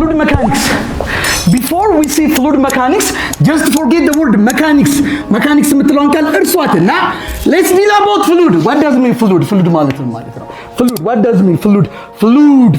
fluid mechanics. Before we see fluid mechanics, just forget the word mechanics. Mechanics የምትለውን ቃል እርሷትና let's deal about fluid. What does mean fluid? Fluid ማለት ነው። Fluid, what does mean fluid? Fluid.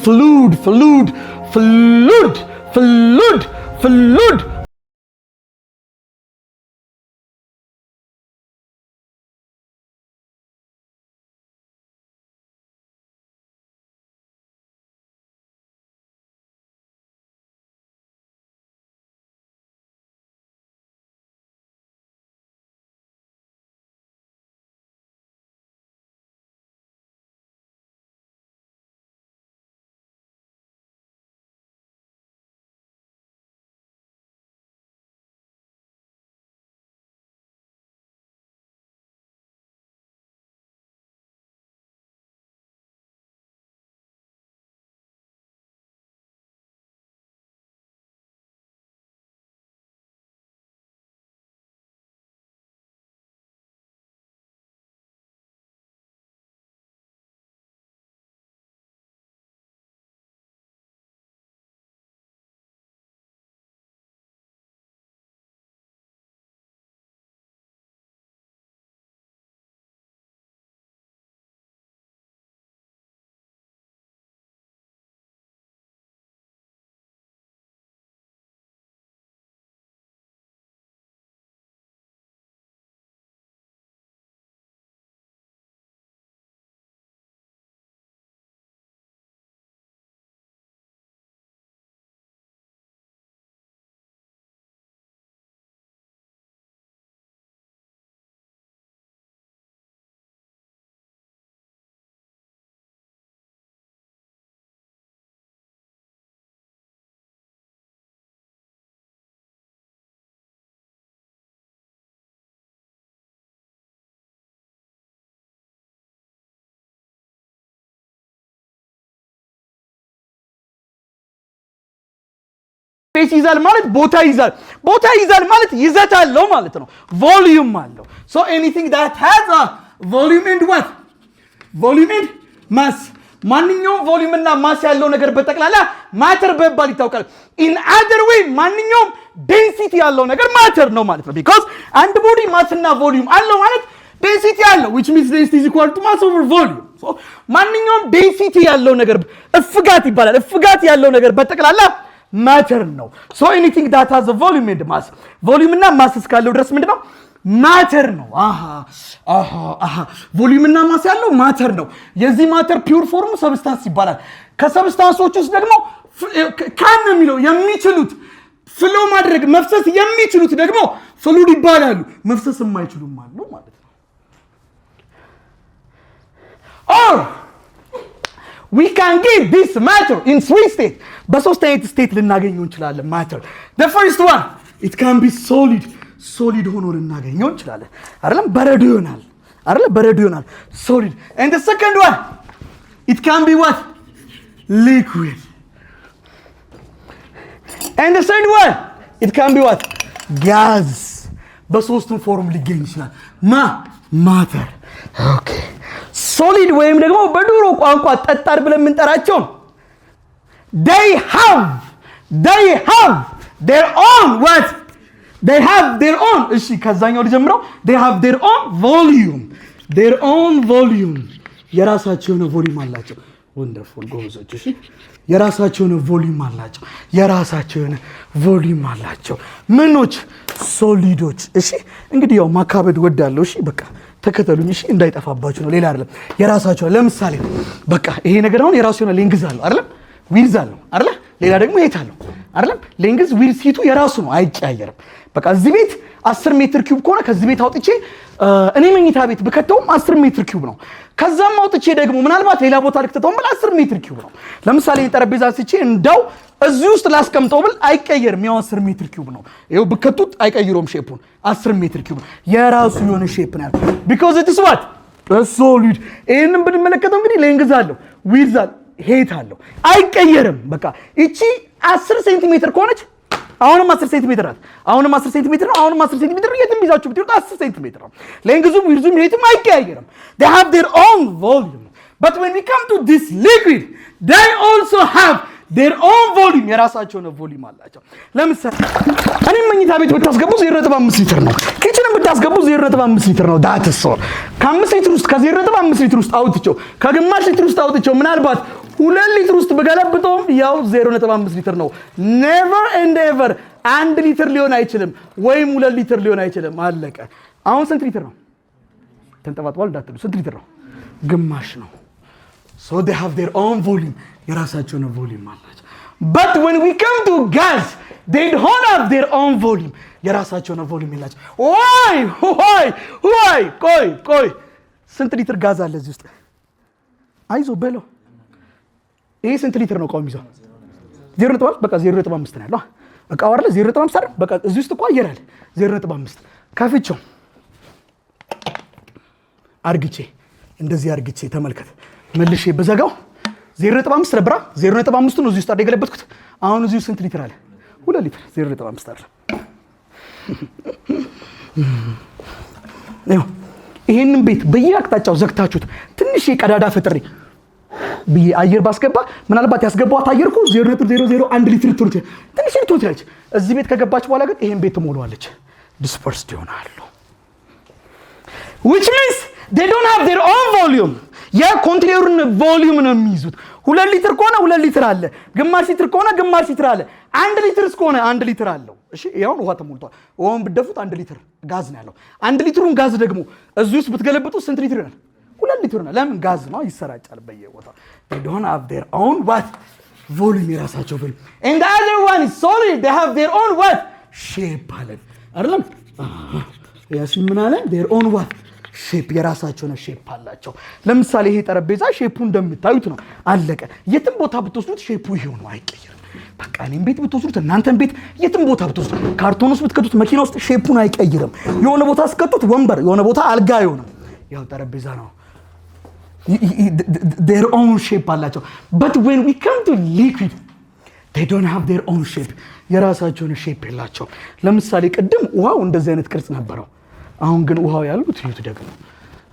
ስፔስ ይዛል ማለት ቦታ ይዛል ማለት ይዘት አለው ማለት ነው። ቮሊዩም አለው። so anything that has a volume and what? volume and mass. ማንኛውም ቮሊዩም እና ማስ ያለው ነገር በጠቅላላ ማተር በመባል ይታወቃል። in other way ማንኛውም ዴንሲቲ ያለው ነገር ማተር ነው ማለት ነው። because አንድ ቦዲ ማስ እና ቮሊዩም አለው ማለት ዴንሲቲ አለው, which means density is equal to mass over volume. so ማንኛውም ዴንሲቲ ያለው ነገር እፍጋት ይባላል። እፍጋት ያለው ነገር በጠቅላላ matter ነው. so anything that has a volume and mass, volume እና mass እስካለው ድረስ ምንድነው? matter ነው. volume እና mass ያለው matter ነው። የዚህ matter pure form substance ይባላል። ከሰብስታንሶች ውስጥ ደግሞ ካን ነው የሚለው የሚችሉት ፍሎ ማድረግ መፍሰስ የሚችሉት ደግሞ ፍሉድ ይባላሉ። መፍሰስ የማይችሉም አሉ ማለት ነው። or we can get this matter in three states. በሶስት አይነት ስቴት ልናገኘው እንችላለን matter. the first one, it can be solid ሆኖ ልናገኘው እንችላለን አይደለም? በረዶ ይሆናል አይደለም? በረዶ ይሆናል solid. and the second one, it can be what? liquid. and the third one, it can be what? gas. በሶስቱም ፎርም ሊገኝ ይችላል matter. okay. solid ወይም ደግሞ በድሮ ቋንቋ ጠጣር ብለን የምንጠራቸው they have their own what? they have their own. እሺ ከዛኛው ልጀምረው. they have their own volume. የራሳቸው የሆነ ቮሊዩም አላቸው። ወንደርፉል ጎበዞች። እሺ የራሳቸው የሆነ ቮሊዩም አላቸው። ምኖች? ሶሊዶች። እሺ እንግዲህ ያው ማካበድ ወዳለው። እሺ በቃ ተከተሉኝ። እሺ እንዳይጠፋባችሁ ነው፣ ሌላ አይደለም። የራሳቸው ለምሳሌ በቃ ይሄ ነገር አሁን የራሱ የሆነ ሌንግዝ አለው አይደለም? ዊድዝ አለው አይደለ? ሌላ ደግሞ ሄት አለው አይደለም? ሌንግዝ ዊድዝ ሂቱ የራሱ ነው፣ አይቀያየርም። በቃ እዚህ ቤት 10 ሜትር ኪዩብ ከሆነ ከዚህ ቤት አውጥቼ እኔ መኝታ ቤት ብከተውም 10 ሜትር ኪዩብ ነው። ከዛም አውጥቼ ደግሞ ምናልባት ሌላ ቦታ ልክተተውም 10 ሜትር ኪዩብ ነው። ለምሳሌ ጠረጴዛ ስቼ እንዳው እዚህ ውስጥ ላስቀምጠው ብል አይቀየርም፣ ያው 10 ሜትር ኪዩብ ነው። ይሄው ብከቱት አይቀይሮም ሼፑን፣ 10 ሜትር ኪዩብ ነው። የራሱ የሆነ ሼፕ ነው ያለው because it is what? a solid. ይሄንን ብንመለከተው እንግዲህ ሌንግዝ አለው፣ ዊድዝ አለው፣ ሄት አለው፣ አይቀየርም። በቃ እቺ 10 ሴንቲሜትር ከሆነች አሁንም 10 ሴንቲሜትር ናት። አሁንም 10 ሴንቲሜትር ነው። አሁንም 10 ሴንቲሜትር የትም ይዛችሁ ብትወጡ 10 ሴንቲሜትር ነው። ሌንግዙም ዊድዙም ሄትም አይቀያየርም። they have their own volume. but when we come to this liquid, they also have their own volume የራሳቸው ነው ቮሊዩም አላቸው። ለምሳሌ እኔ መኝታ ቤት ብታስገቡ 0.5 ሊትር ነው። ኪችን ብታስገቡ 0.5 ሊትር ነው። ዳት ሶ ከ5 ሊትር ውስጥ ከ0.5 ሊትር ውስጥ አውጥቼው ከግማሽ ሊትር ውስጥ አውጥቼው ምናልባት 2 ሊትር ውስጥ በገለብጠው ያው 0.5 ሊትር ነው። never and ever 1 ሊትር ሊሆን አይችልም ወይም 2 ሊትር ሊሆን አይችልም። አለቀ። አሁን ስንት ሊትር ነው? ተንጠባጥባል እንዳትሉ። ስንት ሊትር ነው? ግማሽ ነው። so they have their own volume የራሳቸው ነው ቮሊዩም አላቸው። but when we come to gas they don't have their own volume የራሳቸው ነው ቮሊዩም ይላቸው። ቆይ ስንት ሊትር ጋዝ አለ እዚህ ውስጥ? አይዞ በለው። ይሄ ስንት ሊትር ነው? ቆም ይዘው 0.5 በቃ 0.5 ነው ያለው። በቃ ወርለ 0.5 አይደል? በቃ እዚህ ውስጥ እኮ አየር አለ 0.5 ከፍቼው አርግቼ እንደዚህ አርግቼ ተመልከት። መልሼ በዘጋው 0.5 ነበር። 0.5 ነው እዚህ ውስጥ አደገለበትኩት። አሁን እዚህ ስንት ሊትር አለ? 2 ሊትር 0.5 አይደል? ይሄንን ቤት በየአቅጣጫው ዘግታችሁት ትንሽ የቀዳዳ ፈጥሬ ብዬ አየር ባስገባ ምናልባት ያስገባዋት አየር እኮ 0.001 ሊትር ትሩት ትንሽ ልትሆን ትላለች። እዚህ ቤት ከገባች በኋላ ግን ይሄን ቤት ትሞላዋለች። ዲስፐርስድ ይሆናሉ። which means they don't have their own volume የኮንቴነሩን ቮሊዩም ነው የሚይዙት። 2 ሊትር ከሆነ 2 ሊትር አለ። ግማሽ ሊትር ከሆነ ግማሽ ሊትር አለ። 1 ሊትር ከሆነ 1 ሊትር አለው። እሺ ይሄውን ውሃ ተሞልቷል። ውሃውን ብትደፉት 1 ሊትር ጋዝ ነው ያለው። 1 ሊትሩን ጋዝ ደግሞ እዚህ ውስጥ ብትገለብጡት ስንት ሊትር ይሆናል? 2 ሊትር ነው። ለምን? ጋዝ ነው፣ ይሰራጫል በየቦታው። they don't have their own what volume የራሳቸው volume and the other one is solid they have their own what shape አለ አይደለም? ያሲን ምን አለ? their own what ሼፕ የራሳቸው ነው ሼፕ አላቸው። ለምሳሌ ይሄ ጠረጴዛ ሼፑ እንደምታዩት ነው። አለቀ። የትም ቦታ ብትወስዱት ሼፑ ይሄው ነው፣ አይቀየርም። በቃ እኔም ቤት ብትወስዱት እናንተም ቤት የትም ቦታ ብትወስዱት ካርቶን ውስጥ ብትከቱት መኪና ውስጥ ሼፑን አይቀይርም። የሆነ ቦታ አስከቱት ወንበር፣ የሆነ ቦታ አልጋ አይሆንም። ያው ጠረጴዛ ነው። their own shape አላቸው። but when we come to liquid they don't have their own shape የራሳቸውን ሼፕ የላቸው። ለምሳሌ ቅድም ውሃው እንደዚህ አይነት ቅርጽ ነበረው። አሁን ግን ውሃው ያሉት ይሁት ደግሞ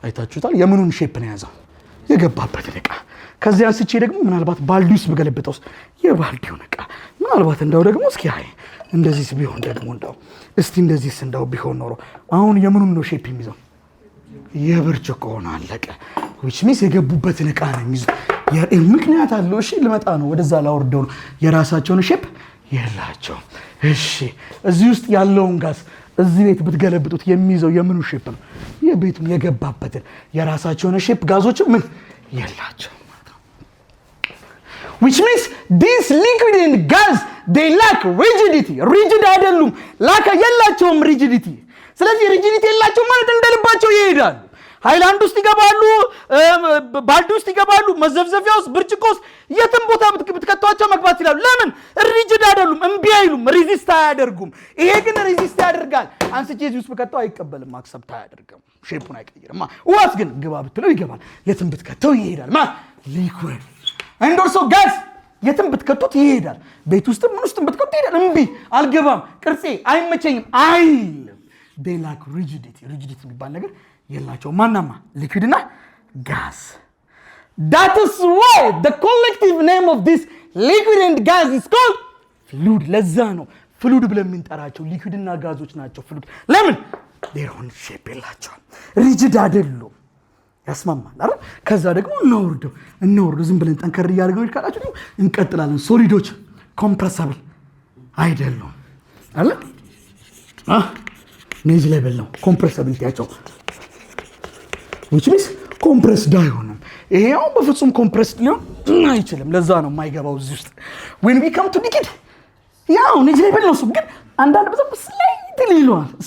አይታችሁታል። የምኑን ሼፕ ነው ያዘው? የገባበት ዕቃ። ከዚያ አንስቼ ደግሞ ምናልባት ባልዲውስ በገለበጠውስ የባልዲውን ዕቃ ምናልባት እንዳው ደግሞ እስኪ አይ እንደዚህስ ቢሆን ደግሞ እንዳው እስቲ እንደዚህስ እንዳው ቢሆን ኖሮ አሁን የምኑን ነው ሼፕ የሚይዘው? የብርጭቆ ሆነ። አለቀ። which means የገቡበትን ዕቃ ነው የሚይዙት። ምክንያት አለው። እሺ ልመጣ ነው፣ ወደዛ ላወርደው ነው። የራሳቸውን ሼፕ የላቸው። እሺ እዚህ ውስጥ ያለውን ጋዝ እዚህ ቤት ብትገለብጡት የሚይዘው የምኑ ሼፕ ነው? የቤቱን የገባበትን። የራሳቸውን ሼፕ ጋዞች ምን የላቸው ማለት ነው። which means this liquid and gas they lack rigidity rigid አይደሉም። ላካ የላቸውም rigidity። ስለዚህ rigidity የላቸው ማለት እንደልባቸው ይሄዳሉ። ሃይላንድ ውስጥ ይገባሉ፣ ባልዲ ውስጥ ይገባሉ፣ መዘፍዘፊያ ውስጥ፣ ብርጭቆ ውስጥ፣ የትም ቦታ ብትከቷቸው መግባት ይችላሉ። ለምን? ሪጅድ አይደሉም፣ እምቢ አይሉም፣ ሬዚስት አያደርጉም። ይሄ ግን ሬዚስት ያደርጋል። አንስቼ እዚህ ውስጥ ብከተው አይቀበልም፣ አክሰፕት አያደርግም፣ ሼፑን አይቀይርም። ውሃስ ግን ግባ ብትለው ይገባል፣ የትም ብትከተው ይሄዳል። ሊኩዊድ and also gas የትም ብትከቱት ይሄዳል። ቤት ውስጥም ምን ውስጥም ብትከቱት ይሄዳል። እምቢ አልገባም፣ ቅርጼ አይመቸኝም አይልም። they lack rigidity የሚባል ነገር የላቸው። ማናማ ሊኩዊድ እና ጋዝ። that is why the collective name of this liquid and gas is called fluid። ለዛ ነው ፍሉድ ብለን የምንጠራቸው። ሊኩዊድ እና ጋዞች ናቸው ፍሉድ። ለምን? their own shape የላቸው፣ ሪጅድ አይደሉም። ያስማማል አይደል? ከዛ ደግሞ እናወርደው ዝም ብለን ጠንከር እያደረግን ካላችሁ ደግሞ እንቀጥላለን። ሶሊዶች ኮምፕረሰብል አይደሉም አይደል? ኔጅ ላይ በለው ኮምፕረሰቢሊቲያቸው which means compressed አይሆንም። ይሄው በፍጹም ኮምፕረስድ ሊሆን አይችልም። ለዛ ነው የማይገባው እዚህ ውስጥ። when we come to liquid ያው ኔጅ ላይ በለው ነው። ግን አንዳንድ በጣም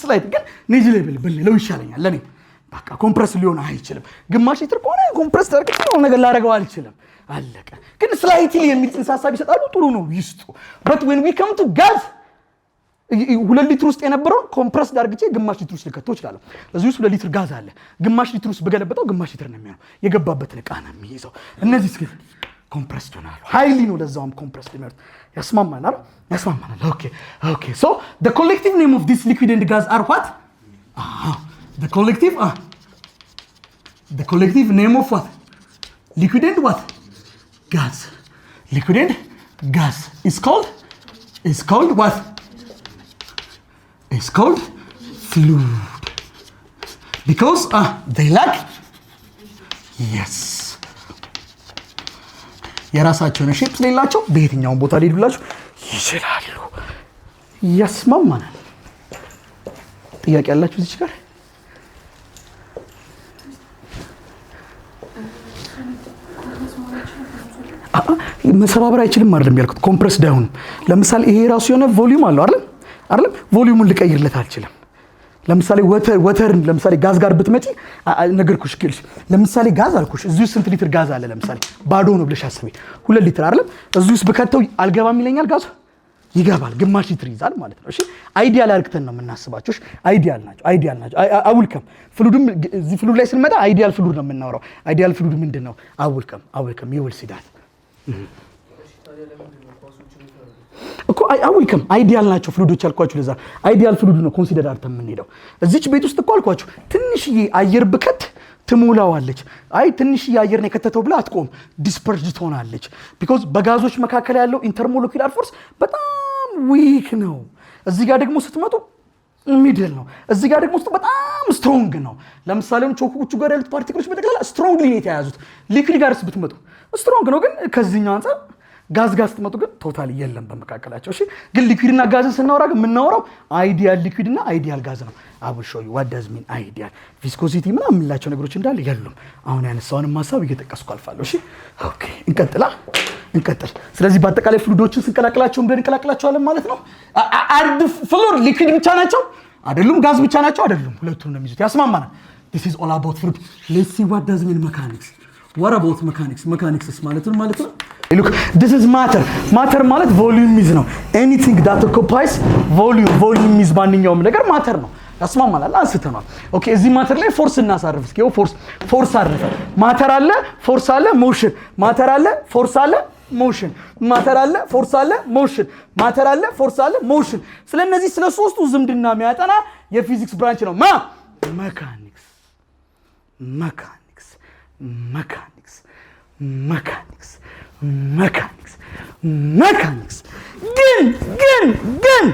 ስላይት ግን ኔጅ ላይ በለው ይሻለኛል ለኔ። በቃ ኮምፕረስ ሊሆን አይችልም። ግማሽ ሊትር ከሆነ ኮምፕረስ ታርክስ ነው ነገር ላደርገው አልችልም። አለቀ። ግን ስላይትሊ የሚል ጽንሰ ሐሳብ ይሰጣሉ። ጥሩ ነው ይስጡ። but when we come to gas 2 ሊትር ውስጥ የነበረው ኮምፕረስ ዳርግቼ ግማሽ ሊትር ውስጥ ልከተው እችላለሁ። እዚህ ውስጥ 2 ሊትር ጋዝ አለ። ግማሽ ሊትር ውስጥ በገለበጠው ግማሽ ሊትር ነው የሚሆነው። የገባበትን ዕቃ ነው የሚይዘው። እነዚህ ግን ኮምፕረስድ ይሆናሉ። ሃይሊ ነው ለዛውም ኮምፕረስድ የሚሆኑት። ያስማማናል። ኦኬ so the collective name of this liquid and gas are what? The collective name of what? Liquid and what? Gas. Liquid and gas is called what? It's called fluid. Because they lack yes የራሳቸውን ሼፕ ስለሌላቸው በየትኛውም ቦታ ሊሄዱ ብላችሁ ይችላሉ። ያስማማናል። ጥያቄ ያላችሁ እዚህ ጋር? መሰባበር አይችልም አይደለም ያልኩት፣ ኮምፕረስ ዳውን። ለምሳሌ ይሄ ራሱ የሆነ ቮልዩም አለው አይደል? ቮልዩሙን ልቀይርለት አልችልም። ለምሳሌ ወተርን ለምሳሌ ጋዝ ጋር ብትመጪ ነገርኩሽ ግልሽ። ለምሳሌ ጋዝ አልኩሽ እዚህ ስንት ሊትር ጋዝ አለ? ለምሳሌ ባዶ ነው ብለሽ አስቢ። 2 ሊትር አይደለም? እዚህ ውስጥ በከተው አልገባም ይለኛል ጋዙ? ይገባል። ግማሽ ሊትር ይዛል ማለት ነው። እሺ አይዲያል አርክተን ነው የምናስባቸው። እሺ አይዲያል ናቸው። አውልከም ፍሉድም እዚህ ፍሉድ ላይ ስንመጣ አይዲያል ፍሉድ ነው የምናወራው። አይዲያል ፍሉድ ምንድነው? አውልከም ይውል ሲዳት እኮ አውልከም አይዲያል ናቸው ፍሉዶች አልኳችሁ። ለዛ አይዲያል ፍሉድ ነው ኮንሲደር አርተን የምንሄደው። እዚች ቤት ውስጥ እኮ አልኳችሁ ትንሽዬ አየር ብከት ትሞላዋለች። ትንሽዬ አየር ነው የከተተው ብላ አትቆም፣ ዲስፐርስድ ትሆናለች። ቢኮዝ በጋዞች መካከል ያለው ኢንተርሞለኪውላር ፎርስ በጣም ዊክ ነው። እዚህ ጋር ደግሞ ስትመጡ ሚድል ነው። እዚህ ጋር ደግሞ በጣም ስትሮንግ ነው። ለምሳሌ ቾኮቹ ጋር ያሉት ፓርቲክሎች በጠቅላላ ስትሮንግሊ ነው የተያዙት። ሊኩዊድ ጋርስ ብትመጡ ስትሮንግ ነው፣ ግን ከዚህኛው አንፃር ጋዝ ስትመጡ ግን ቶታሊ የለም በመካከላቸው። እሺ ግን ሊኩዊድና ጋዝን ስናወራ ግን የምናወራው አይዲያል ሊኩዊድና አይዲያል ጋዝ ነው። አቡል ሾው ዩ ዋት ዳዝ ሚን አይዲያል ቪስኮሲቲ ምናምን የምንላቸው ነገሮች እንዳለ የሉም። አሁን ያነሳውንም ሐሳብ እየጠቀስኩ አልፋለሁ። እሺ ኦኬ እንቀጥል። ስለዚህ በአጠቃላይ ፍሉዶችን ስንቀላቅላቸው እንቀላቅላቸዋለን ማለት ነው። አርድ ፍሉድ ሊኩዊድ ብቻ ናቸው አይደሉም? ጋዝ ብቻ ናቸው አይደሉም? ሁለቱም ነው የሚይዙት። ያስማማናል። this is all about fluid. let's see what does mean mechanics. what about mechanics? mechanics ማለት ነው look, this is matter ማለት volume is ነው። anything that occupies volume is ማንኛውም ነገር ማተር ነው። ያስማማናል። አንስተናል። ኦኬ እዚህ ማተር ላይ ፎርስ እናሳርፍ እስኪ። ፎርስ አረፈ። ማተር አለ፣ ፎርስ አለ፣ ሞሽን። ማተር አለ፣ ፎርስ አለ፣ ሞሽን። ማተር አለ፣ ፎርስ አለ፣ ሞሽን። ማተር አለ፣ ፎርስ አለ፣ ሞሽን። ስለነዚህ ስለ ሶስቱ ዝምድና የሚያጠና የፊዚክስ ብራንች ነው መካኒክስ። ግን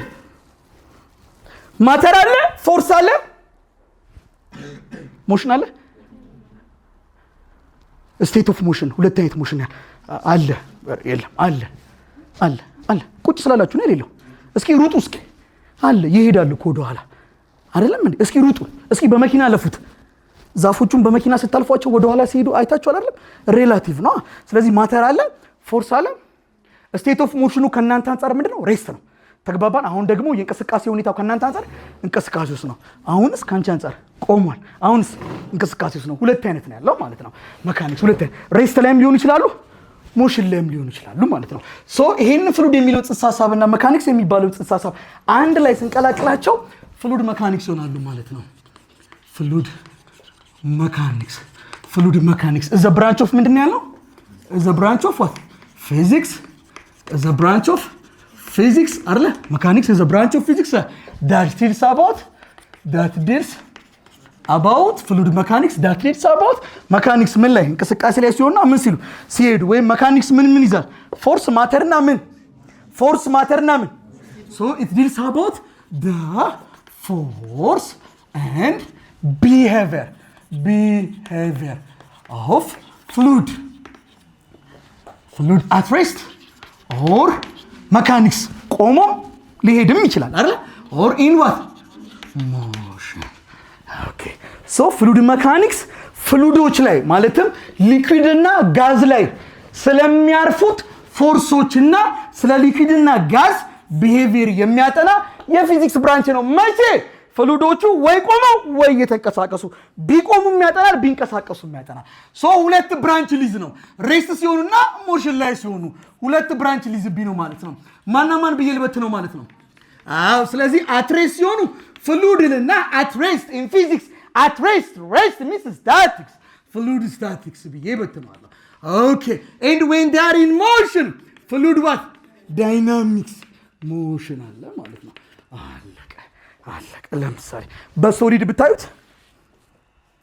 ማተር አለ፣ ፎርስ አለ፣ ሞሽን አለ። ስቴት ኦፍ ሞሽን ሁለት አይነት ሞሽን አለ የለም? አለ። ቁጭ ስላላችሁ ነው የሌለው። እስኪ ሩጡ፣ እስኪ አለ ይሄዳሉ እኮ ወደ ኋላ አይደለም እንዴ? እስኪ ሩጡ፣ እስኪ በመኪና ለፉት። ዛፎቹን በመኪና ስታልፏቸው ወደ ኋላ ሲሄዱ አይታችሁ አይደለም? ሬላቲቭ ነው። ስለዚህ ማተር አለ፣ ፎርስ አለ። ስቴት ኦፍ ሞሽኑ ከእናንተ አንፃር ምንድነው? ሬስት ነው። ተግባባን? አሁን ደግሞ የእንቅስቃሴ ሁኔታው ከእናንተ አንፃር እንቅስቃሴ ውስጥ ነው። አሁንስ ከአንቺ አንፃር ቆሟል። አሁንስ እንቅስቃሴ ውስጥ ነው። ሁለት አይነት ነው ያለው ማለት ነው መካኒክስ። ሁለት አይነት ሬስት ላይም ሊሆኑ ይችላሉ፣ ሞሽን ላይም ሊሆኑ ይችላሉ ማለት ነው። ሶ ይሄን ፍሉድ የሚለው ጽንሰ ሐሳብና መካኒክስ የሚባለው ጽንሰ ሐሳብ አንድ ላይ ስንቀላቅላቸው ፍሉድ መካኒክስ ይሆናሉ ማለት ነው። ፍሉድ መካኒክስ is a branch of ምንድን ነው ያለው? is a branch of what? physics. is a branch of physics አይደለ? mechanics is a branch of physics that deals about fluid mechanics that deals about mechanics ምን ላይ እንቅስቃሴ ላይ ሲሆንና ምን ሲሄዱ ወይም mechanics ምን ይዛል? force matter እና ምን so it deals about the force and behavior of fluid at rest or mechanics ቆሞ ሊሄድም ይችላል አይደል? or in what? motion. okay so fluid mechanics ፍሉዶች ላይ ማለትም ሊኩዊድ እና ጋዝ ላይ ስለሚያርፉት ፎርሶችና ስለ ሊኩዊድ እና ጋዝ ቢሄቪየር የሚያጠና የፊዚክስ ብራንች ነው። መቼ ፍሉዶቹ ወይ ቆመው ወይ እየተንቀሳቀሱ፣ ቢቆሙም ያጠናል፣ ቢንቀሳቀሱም ያጠናል። ሶ ሁለት ብራንች ሊዝ ነው። ሬስት ሲሆኑና ሞሽን ላይ ሲሆኑ ሁለት ብራንች ሊዝ ነው ማለት ነው። ማናማን ብየልበት ነው ማለት ነው። አዎ ስለዚህ አት ሬስት ሲሆኑ ፍሉድልና አት ሬስት ኢን ፊዚክስ አት ሬስት ሚንስ ስታቲክስ ፍሉድ ስታቲክስ ብየበት ነው። ኦኬ ኤንድ ዌን ዴይ አር ኢን ሞሽን ፍሉድ ዋት ዳይናሚክስ ሞሽን አለ ማለት ነው። አለቀ። ለምሳሌ በሶሊድ ብታዩት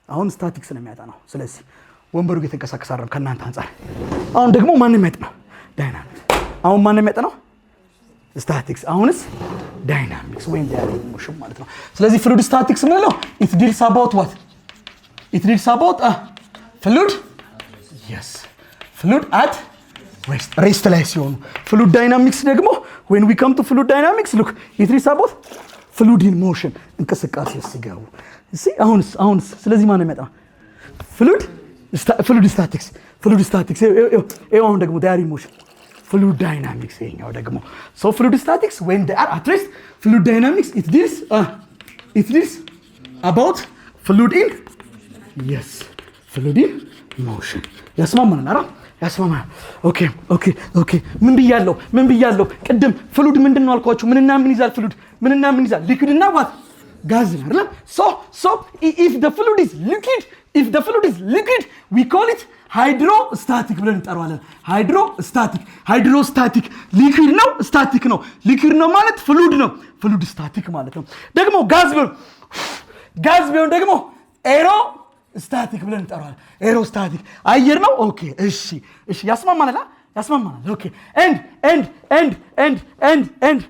አሁን ስታቲክስ ነው የሚያጠናው። ስለዚህ ወንበሩ እየተንቀሳቀሰ አይደለም ከእናንተ አንፃር። አሁን ደግሞ ማንም ያጠናው ዳይናሚክስ። አሁን ማን የሚያጠናው ስታቲክስ አሁንስ ዳይናሚክስ ወይም ዳይናሚክ ሞሽን ማለት ነው ስለዚህ ፍሉድ ስታቲክስ ምን ነው it deals about what it deals about fluid yes fluid at rest ላይ ሲሆኑ fluid dynamics ደግሞ when we come to fluid dynamics look it deals about fluid in motion እንቅስቃሴ ሲገቡ see አሁንስ ስለዚህ ማን የሚያጠናው fluid statics አሁን ደግሞ diary motion fluid dynamics ይሄኛው ደግሞ so fluid statics when they are at rest fluid dynamics it deals about fluid in yes fluid in motion ያስማማናል ኦኬ ምን ብያለሁ ቅድም fluid ምንድነው አልኳችሁ ምንና ምን ይዛል fluid ምንና ምን ይዛል liquid እና what gas አይደል so if the fluid is liquid we call it ሃይድሮስታቲክ ብለን እንጠራዋለን ሃይድሮስታቲክ ሊኩዊድ ነው ስታቲክ ነው ሊኩዊድ ነው ማለት ፍሉድ ነው ፍሉድ ስታቲክ ማለት ነው ደግሞ ጋዝ ቢሆን ደግሞ ኤሮስታቲክ ብለን እንጠራዋለን ኤሮስታቲክ አየር ነው ኦኬ እሺ ያስማማናል ኦኬ and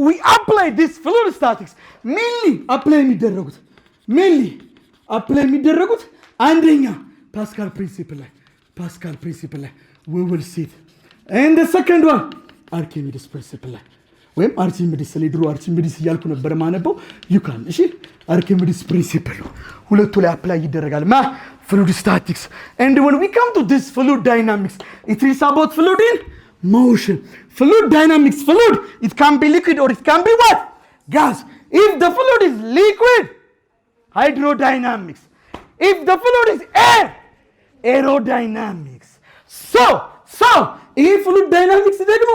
we apply this fluid statics mainly apply የሚደረጉት አንደኛ Pascal principle we will see it and the second one Archimedes principle ወይም Archimedes ለድሮ Archimedes እያልኩ ነበር ማነበው you can እሺ Archimedes principle ሁለቱ ላይ አፕላይ ይደረጋል fluid statics and when we come to this fluid dynamics it is about fluid in motion fluid dynamics fluid it can be liquid or it can be what gas if the fluid is liquid hydrodynamics if the fluid is aerodynamics so ይሄ fluid dynamics ደግሞ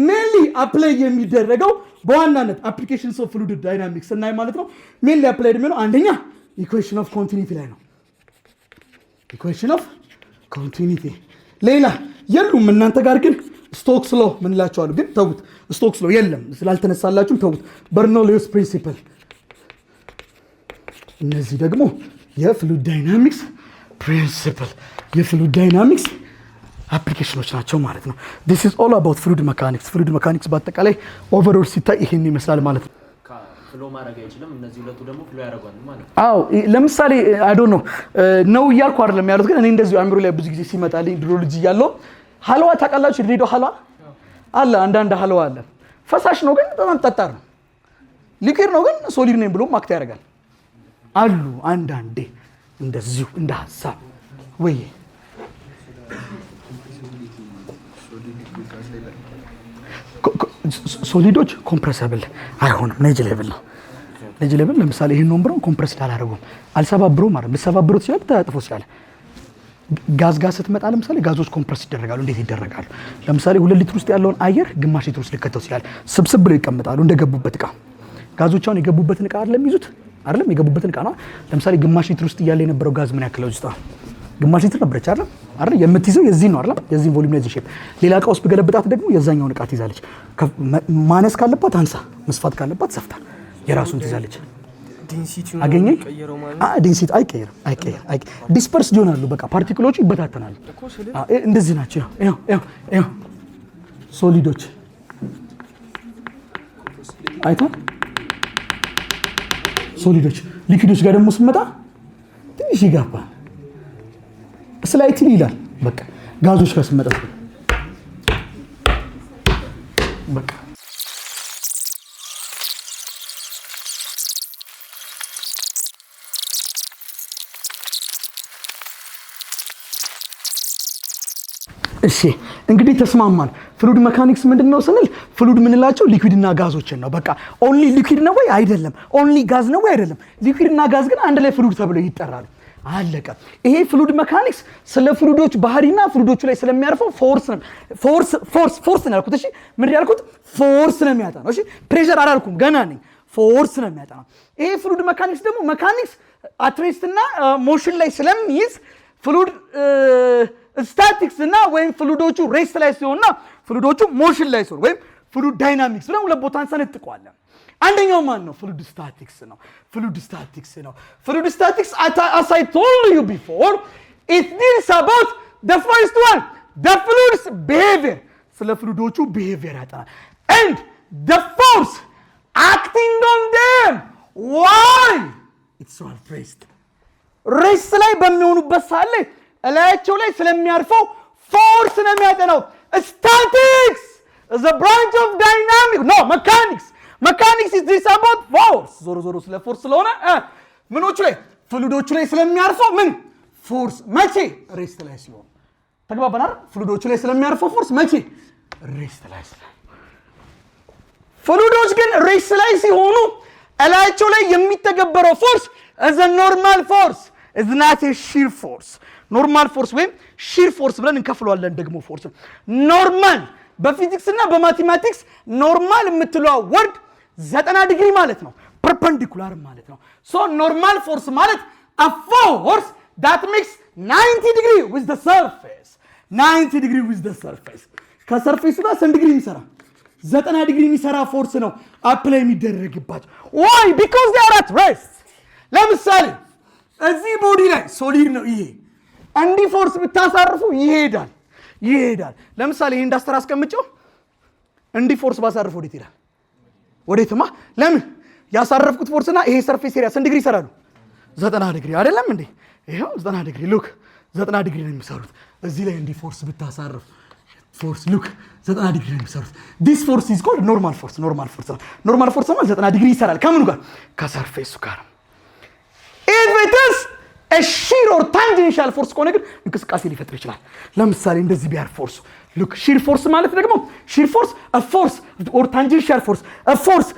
mainly apply የሚደረገው በዋናነት applications of fluid dynamics እና ማለት ነው mainly apply የሚሆነው አንደኛ equation of continuity ላይ ነው equation of continuity ሌላ የሉም እናንተ ጋር ግን ስቶክስ ሎ ምን ላችኋለሁ ግን ተውት ስቶክስ ሎ የለም ስላልተነሳላችሁ ተውት በርኖሊዮስ principle እነዚህ ደግሞ የfluid dynamics principle የfluid dynamics አፕሊኬሽኖች ናቸው ማለት ነው this is all about fluid mechanics በአጠቃላይ ኦቨርኦል ሲታይ ይሄን ይመስላል ማለት ነው ፍሎ ማድረግ አይችልም እነዚህ ሁለቱ ደግሞ ፍሎ ያደርጋሉ ማለት ነው አዎ ለምሳሌ አይ ዶንት ኖ ነው ያልኩ አይደለም ያሉት ግን እኔ እንደዚህ አእምሮ ላይ ብዙ ጊዜ ሲመጣልኝ ድሮሎጂ ያለው ሐልዋ ታውቃላችሁ ድሬዳዋ ሐልዋ አለ አንዳንድ ሐልዋ አለ ፈሳሽ ነው ግን በጣም ጠጣር ነው ሊኩዊድ ነው ግን ሶሊድ ነው ብሎ ማክታ ያደርጋል አሉ አንዳንዴ እንደዚሁ እንደ ሐሳብ ወይ ሶሊዶች ኮምፕረሰብል አይሆንም ነጅ ሌቭል ለምሳሌ ይሄን ወንበሩን ኮምፕረስ አላደረጉም አልሰባብሩም ማለት ለሰባብሩት ሲል ተጣጥፎ ሲያለ ጋዝ ስትመጣ ለምሳሌ ጋዞች ኮምፕረስ ይደረጋሉ እንዴት ይደረጋሉ ለምሳሌ 2 ሊትር ውስጥ ያለውን አየር ግማሽ ሊትር ውስጥ ልከተው ሲያለ ስብስብ ብለው ይቀመጣሉ እንደገቡበት ዕቃ ጋዞች አሁን የገቡበትን ዕቃ አይደለም የገቡበትን ዕቃ ነው ለምሳሌ ግማሽ ሊትር ውስጥ ያለ የነበረው ጋዝ ምን ያክለው ውስጥ ግማሽ ሊትር ነበረች አይደል የምትይዘው የዚህ ነው አይደል የዚህ ቮሊዩም የዚህ ሼፕ ሌላ ዕቃ ውስጥ በገለበጣት ደግሞ የዛኛውን ዕቃ ትይዛለች ማነስ ካለባት አንሳ መስፋት ካለባት ሰፍታ የራሱን ትይዛለች ዴንሲቲው አገኘኝ ዴንሲቲ አይቀየርም ዲስፐርስ ይሆናሉ በቃ ፓርቲክሎቹ ይበታተናሉ እንደዚህ ናቸው ይሄው ሶሊዶች አይታ ሶሊዶች ሊኩዊዶች ጋር ደግሞ ስመጣ ትንሽ ይጋባ ስላይትሊ ይላል በቃ ጋዞች ጋር ስመጣ በቃ እሺ እንግዲህ ተስማማን ፍሉድ ሜካኒክስ ምንድነው ስንል ፍሉድ ምንላቸው ሊኩዊድ እና ጋዞችን ነው በቃ ኦንሊ ሊኩዊድ ነው ወይ አይደለም ኦንሊ ጋዝ ነው ወይ አይደለም ሊኩዊድ እና ጋዝ ግን አንድ ላይ ፍሉድ ተብለው ይጠራሉ አለቀ ይሄ ፍሉድ ሜካኒክስ ስለ ፍሉዶች ባህሪና ፍሉዶቹ ላይ ስለሚያርፈው ፎርስ ነው ያልኩት እሺ ምን ያልኩት ፎርስ ነው የሚያጣው እሺ ፕሬሸር አላልኩም ገና ነኝ ፎርስ ነው የሚያጣው ይሄ ፍሉድ ሜካኒክስ ደግሞ ሜካኒክስ አትሬስት እና ሞሽን ላይ ስለሚይዝ ፍሉድ ስታቲክስ እና ወይም ፍሉዶቹ ሬስት ላይ ሲሆንና ፍሉዶቹ ሞሽን ላይ ሲሆን ወይም ፍሉድ ዳይናሚክስ ብለን ሁለት ቦታ እንሰነጥቀዋለን አንደኛው ማን ነው ፍሉድ ስታቲክስ ነው ፍሉድ ስታቲክስ as I told you before it deals about the first one the fluid's behavior ስለ ፍሉዶቹ ቢሄቪየር ያጠናል and the force acting on them why it's all raised ሬስ ላይ በሚሆኑበት ሳለ እላያቸው ላይ ስለሚያርፈው ፎርስ ነው የሚያጠናው statistics is a branch of dynamics no mechanics is this about force ዞሮ ስለ ፎርስ ስለሆነ ምኖቹ ላይ ፍሉዶቹ ላይ ስለሚያርፈው ምን ፎርስ መቼ ሬስት ላይ ሲሆን ተግባባናል ፍሉዶቹ ላይ ስለሚያርፈው ፎርስ መቼ ሬስት ላይ ሲሆን ፍሉዶች ግን ሬስት ላይ ሲሆኑ እላያቸው ላይ የሚተገበረው ፎርስ is a normal force is not a shear force normal force ወይም shear force ብለን እንከፍለዋለን ደግሞ ፎርስ ኖርማል በፊዚክስ እና በማቴማቲክስ ኖርማል የምትለው ወርድ 90 ዲግሪ ማለት ነው perpendicular ማለት ነው so normal force ማለት a force that makes 90 degree with the surface 90 degree with the surface ከሰርፌሱ ጋር ስንት ዲግሪ የሚሰራ 90 ዲግሪ የሚሰራ ፎርስ ነው አፕላይ የሚደረግባቸው why because they are at rest ለምሳሌ እዚህ ቦዲ ላይ ሶሊድ ነው ይሄ አንዲ ፎርስ ብታሳርፉ ይሄዳል ለምሳሌ ይሄን እንዳስተራ አስቀምጨው እንዲ ፎርስ ባሳርፉ ወዴት ይላል ወዴትማ ለምን ያሳረፍኩት ፎርስና ይሄ ሰርፌስ ኤሪያ ስንት ዲግሪ ይሰራሉ 90 ዲግሪ አይደለም እንዴ ይሄው 90 ዲግሪ ሉክ 90 ዲግሪ ነው የሚሰሩት እዚህ ላይ እንዲ ፎርስ ብታሳርፉ ፎርስ ሉክ 90 ዲግሪ ነው የሚሰሩት this force is called normal force ነው ማለት 90 ዲግሪ ይሰራል ከምኑ ጋር ከሰርፌሱ ጋር if it is a shear or tangential force ከሆነ ግን እንቅስቃሴ ሊፈጥር ይችላል ለምሳሌ እንደዚህ ቢያር ፎርስ look shear force ማለት ደግሞ shear force a force or tangential force a force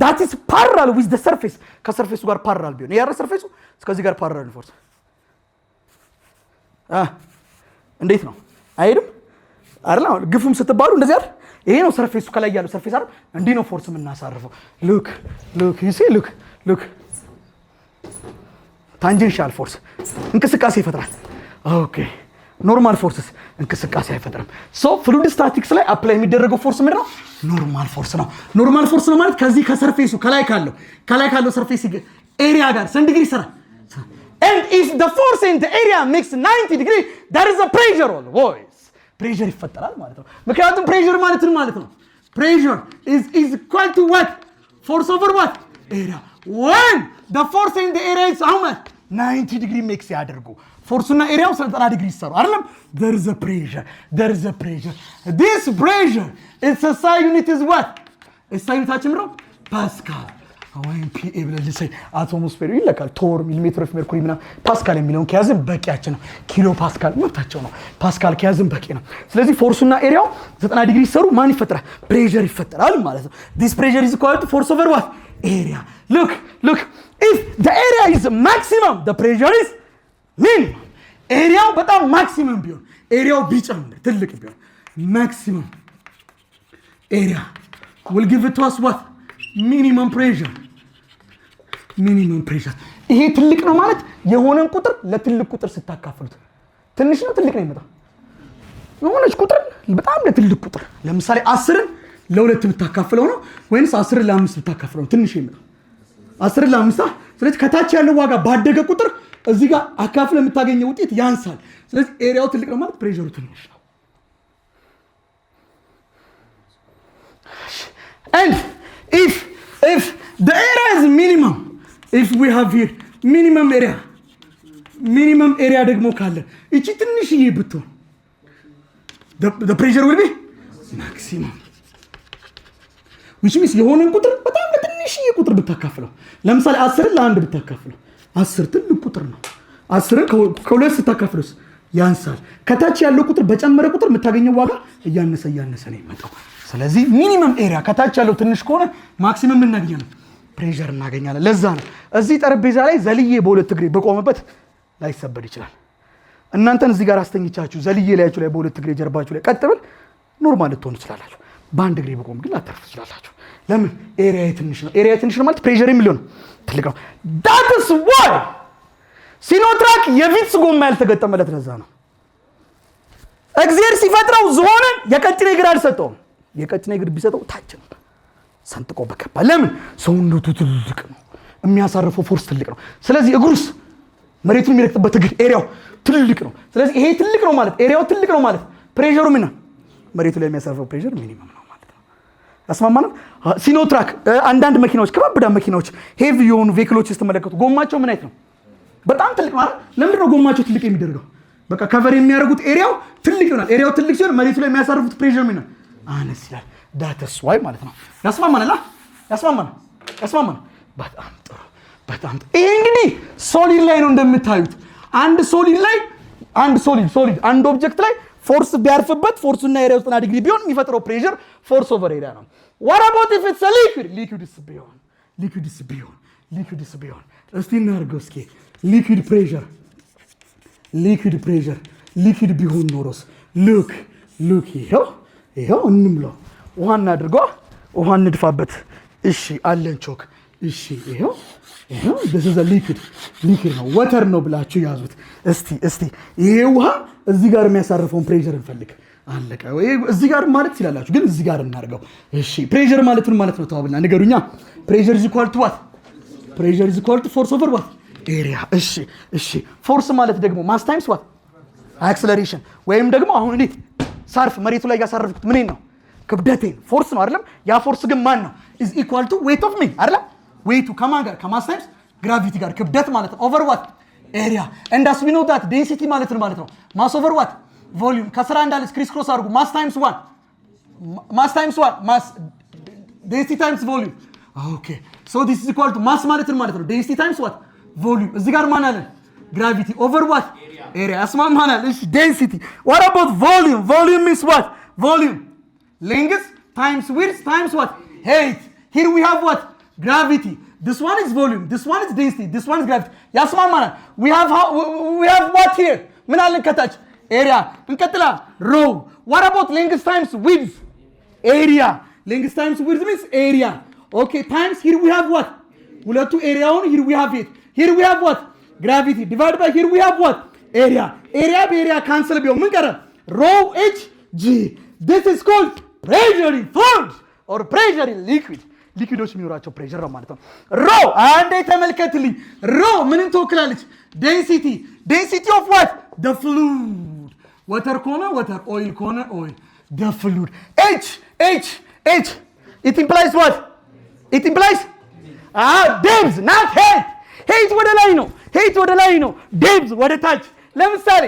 that is parallel with the surface ከሰርፌሱ ጋር parallel ቢሆን ያረ ሰርፌሱ እስከዚህ ጋር parallel force እንዴት ነው አይሄድም አይደል ግፉም ስትባሉ እንደዚህ አይደል ይሄ ነው ሰርፌሱ ከላይ ያለው ሰርፌስ አይደል እንዲህ ነው ፎርስ የምናሳርፈው look you see look ታንጀንሻል ፎርስ እንቅስቃሴ ይፈጥራል ኦኬ ኖርማል ፎርስስ እንቅስቃሴ አይፈጥርም ሶ ፍሉድ ስታቲክስ ላይ አፕላይ የሚደረገው ፎርስ ምንድን ነው ኖርማል ፎርስ ነው ማለት ከዚህ ከሰርፌሱ ከላይ ካለው ሰርፌስ ኤሪያ ጋር ስንት ዲግሪ ይሰራል and if the force in the area makes 90 degree there is a pressure on the voice pressure ይፈጠራል ማለት ነው ምክንያቱም pressure ማለት ነው pressure is equal to what force over what area when the force in the area is how much 90 degree makes ያደርጉ ፎርሱና ኤሪያው 90 ዲግሪ ይሰሩ አይደለም there is a pressure this pressure its SI unit is what SI unit ነው ፓስካል ወይም ፒኤ ብለን ልሰይ አቶሞስፌር ይለካል ቶር ሚሊሜትር ኦፍ ሜርኩሪ ምና ፓስካል የሚለውን ከያዝን በቂያችን ነው ኪሎ ፓስካል መብታቸው ነው ፓስካል ከያዝን በቂ ነው ስለዚህ ፎርሱና ኤሪያው 90 ዲግሪ ይሰሩ ማን ይፈጠራል pressure ይፈጠራል ማለት ነው this pressure is equal to force over what area look if the area is maximum the pressure is minimum ኤሪያው በጣም ማክሲመም ቢሆን ኤሪያው ቢጨምር ትልቅ ቢሆን maximum area will give it to us what minimum pressure ይሄ ትልቅ ነው ማለት የሆነን ቁጥር ለትልቅ ቁጥር ስታካፍሉት ትንሽ ነው ትልቅ ነው ይመጣ የሆነች ቁጥር በጣም ለትልቅ ቁጥር ለምሳሌ 10ን ለ2 ብታካፍለው ነው ወይስ 10ን ለ5 ብታካፍለው ትንሽ ይመጣ 10ን ለ5 ስለዚህ ከታች ያለው ዋጋ ባደገ ቁጥር እዚህ ጋር አካፍለ የምታገኘው ውጤት ያንሳል ስለዚህ ኤሪያው ትልቅ ነው ማለት ፕሬሸሩ ትንሽ ነው and if the area is minimum if we have here minimum area ደግሞ ካለ እቺ ትንሽዬ ብትሆን the pressure will be maximum which means የሆነን ቁጥር በጣም ትንሽዬ ቁጥር ብታካፍለው ለምሳሌ 10 ለ1 ብታካፍለው 10 ትልቅ ቁጥር ነው 10 ከ2 ስታካፍሉስ ያንሳል ከታች ያለው ቁጥር በጨመረ ቁጥር የምታገኘው ዋጋ እያነሰ ነው የሚመጣው ስለዚህ ሚኒመም ኤሪያ ከታች ያለው ትንሽ ከሆነ ማክሲመም እናገኛለን ፕሬሸር እናገኛለን ለዛ ነው እዚህ ጠረጴዛ ላይ ዘልዬ በሁለት እግሬ በቆመበት ላይሰበድ ይችላል እናንተን እዚህ ጋር አስተኝቻችሁ ዘልዬ ላያችሁ ላይ በሁለት እግሬ ጀርባችሁ ላይ ቀጥብል ኖርማል ልትሆኑ ትችላላችሁ በአንድ እግሬ በቆም ግን ላተርፍ ትችላላችሁ ለምን ኤሪያ ትንሽ ነው ማለት ፕሬሸር የሚለው ነው ትልቅ ነው that is why ሲኖትራክ የቪትስ ጎማ ያልተገጠመለት ለዛ ነው እግዚአብሔር ሲፈጥረው ዝሆንን የቀጭኔ እግር አልሰጠውም የቀጭኔ እግር ቢሰጠው ታች ነው ሰንጥቆ በከባ ለምን ሰውነቱ ትልቅ ነው የሚያሳርፈው ፎርስ ትልቅ ነው ስለዚህ እግሩስ መሬቱን የሚረግጥበት እግር ኤሪያው ትልቅ ነው ስለዚህ ይሄ ትልቅ ነው ማለት ኤሪያው ትልቅ ነው ማለት ፕሬሸሩ ምን ነው መሬቱ ላይ የሚያሳርፈው ፕሬሸር ሚኒመም ነው ማለት ነው። ያስማማናል። ሲኖትራክ አንዳንድ መኪናዎች ከባድ መኪናዎች ሄቪ የሆኑ ቬሂክሎች ስትመለከቱ ጎማቸው ምን አይነት ነው? በጣም ትልቅ ማለት ለምንድን ነው ጎማቸው ትልቅ የሚደረገው? በቃ ከቨር የሚያደርጉት ኤሪያው ትልቅ ይሆናል። ኤሪያው ትልቅ ሲሆን መሬቱ ላይ የሚያሳርፉት ፕሬሸር ምን አነስ ይላል። ዳትስ ዋይ ማለት ነው። ያስማማናል። በጣም ጥሩ በጣም ጥሩ። ይሄ እንግዲህ ሶሊድ ላይ ነው እንደምታዩት። አንድ ሶሊድ ላይ አንድ ኦብጀክት ላይ ፎርስ ቢያርፍበት ፎርሱና ኤሪያው 90 ዲግሪ ቢሆን የሚፈጥረው ፕሬሸር ፎርስ ኦቨር ኤሪያ ነው። what about if it's a liquid? liquidስ ቢሆን እስቲ እናድርገው እስኪ liquid ቢሆን ኖሮስ ሉክ ይሄው እንምለው ውሃ እናድርገው ውሃ እንድፋበት እሺ አለን ቾክ እሺ ይሄው this is a liquid ነው ወተር ነው ብላችሁ ያዙት እስቲ ይሄ ውሃ እዚህ ጋር የሚያሳርፈውን ፕሬሸር እንፈልግ አለቀ ወይ እዚህ ጋር ማለት ይላልላችሁ ግን እዚህ ጋር እናርገው እሺ ፕሬሸር ማለት ምን ማለት ነው ተዋብልና ንገሩኛ pressure is equal to what force over what area እሺ ፎርስ ማለት ደግሞ ማስ ታይምስ what acceleration ወይም ደግሞ አሁን እኔ ሳርፍ መሬቱ ላይ ያሳረፍኩት ምን ነው ክብደቴን ፎርስ ነው አይደለም ያ ፎርስ ግን ማን ነው is equal to weight of me አይደለም weight ከማን ጋር ከማስ ታይምስ gravity ጋር ክብደት ማለት ነው over what area and as we know that density ማለት ነው mass over what volume ከስራ እንዳለች ክሪስ ክሮስ አድርጉ mass times what mass density times volume okay so this is equal to mass ማለት ነው density times what volume እዚህ ጋር ማን አለ gravity over what area አስማማናል እሺ density what about volume means what volume length times width times what height here we have what gravity this one is volume this one is density this one is gravity ያስማማናል we have what here ምን አለን ከታች area እንቀጥላ row what about length times width area length times width means area okay times here we have what ሁለቱ ኤሪያውን here we have it here we have what gravity divided by here we have what area በarea cancel ቢሆን ምን ቀረ row h g this is called pressure in fluid or pressure in liquid ሊኩዊዶች የሚኖራቸው ፕሬሸር ነው ማለት ነው ሮ አንዴ ተመልከትልኝ ሮ ምንን ትወክላለች density of what the fluid water ከሆነ water oil ከሆነ oil the fluid h it implies what depth not height ወደ ላይ ነው depth ወደ ታች ለምሳሌ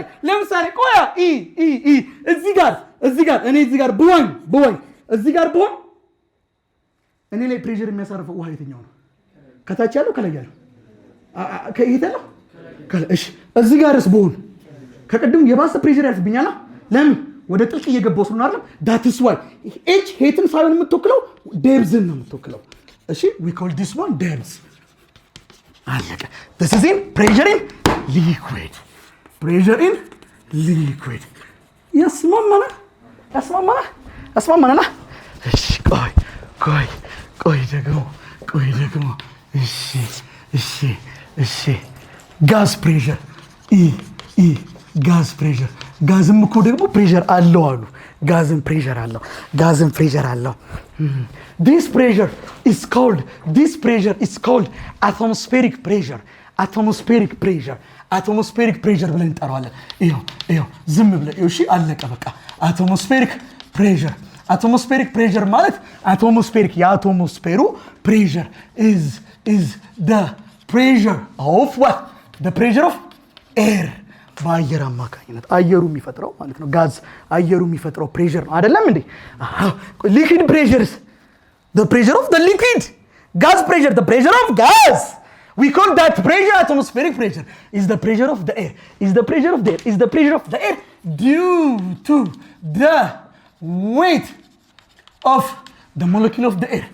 ቆያ እዚህ ጋር እኔ እዚህ ጋር ብወኝ እዚህ ጋር ብሆን እኔ ላይ ፕሬሸር የሚያሳርፈው ውሃ የትኛው ነው ከታች ያለው ከላይ ያለው ከይሄዳለው እሺ እዚህ ጋርስ ብሆን ከቀድም የባሰ ፕሬሸር ያልፍብኛል ለምን ወደ ጥልቅ እየገባው ስለሆነ አይደል that is why h ሄትን ሳይሆን የምትወክለው depth ነው የምትወክለው እሺ we call this one depth አለቀ this is in pressure in liquid ያስማማና እሺ ቆይ ደግሞ እሺ ጋዝ ፕሬሸር ጋዝም እኮ ደግሞ ፕሬሸር አለው አሉ ጋዝም ፕሬሸር አለው this pressure is called atmospheric pressure ብለን እንጠራዋለን ይሄው ዝም ብለን እሺ አለቀ በቃ atmospheric pressure ማለት የአቶሞስፌሩ pressure is the pressure of what the pressure of air በአየር አማካኝነት አየሩ የሚፈጥረው ማለት ነው ጋዝ አየሩ የሚፈጥረው pressure ነው አይደለም እንዴ liquid pressures the pressure of the liquid gas pressure the pressure of gas we call that pressure atmospheric pressure is the pressure of the air is the pressure of the air due to the weight of the molecule of the air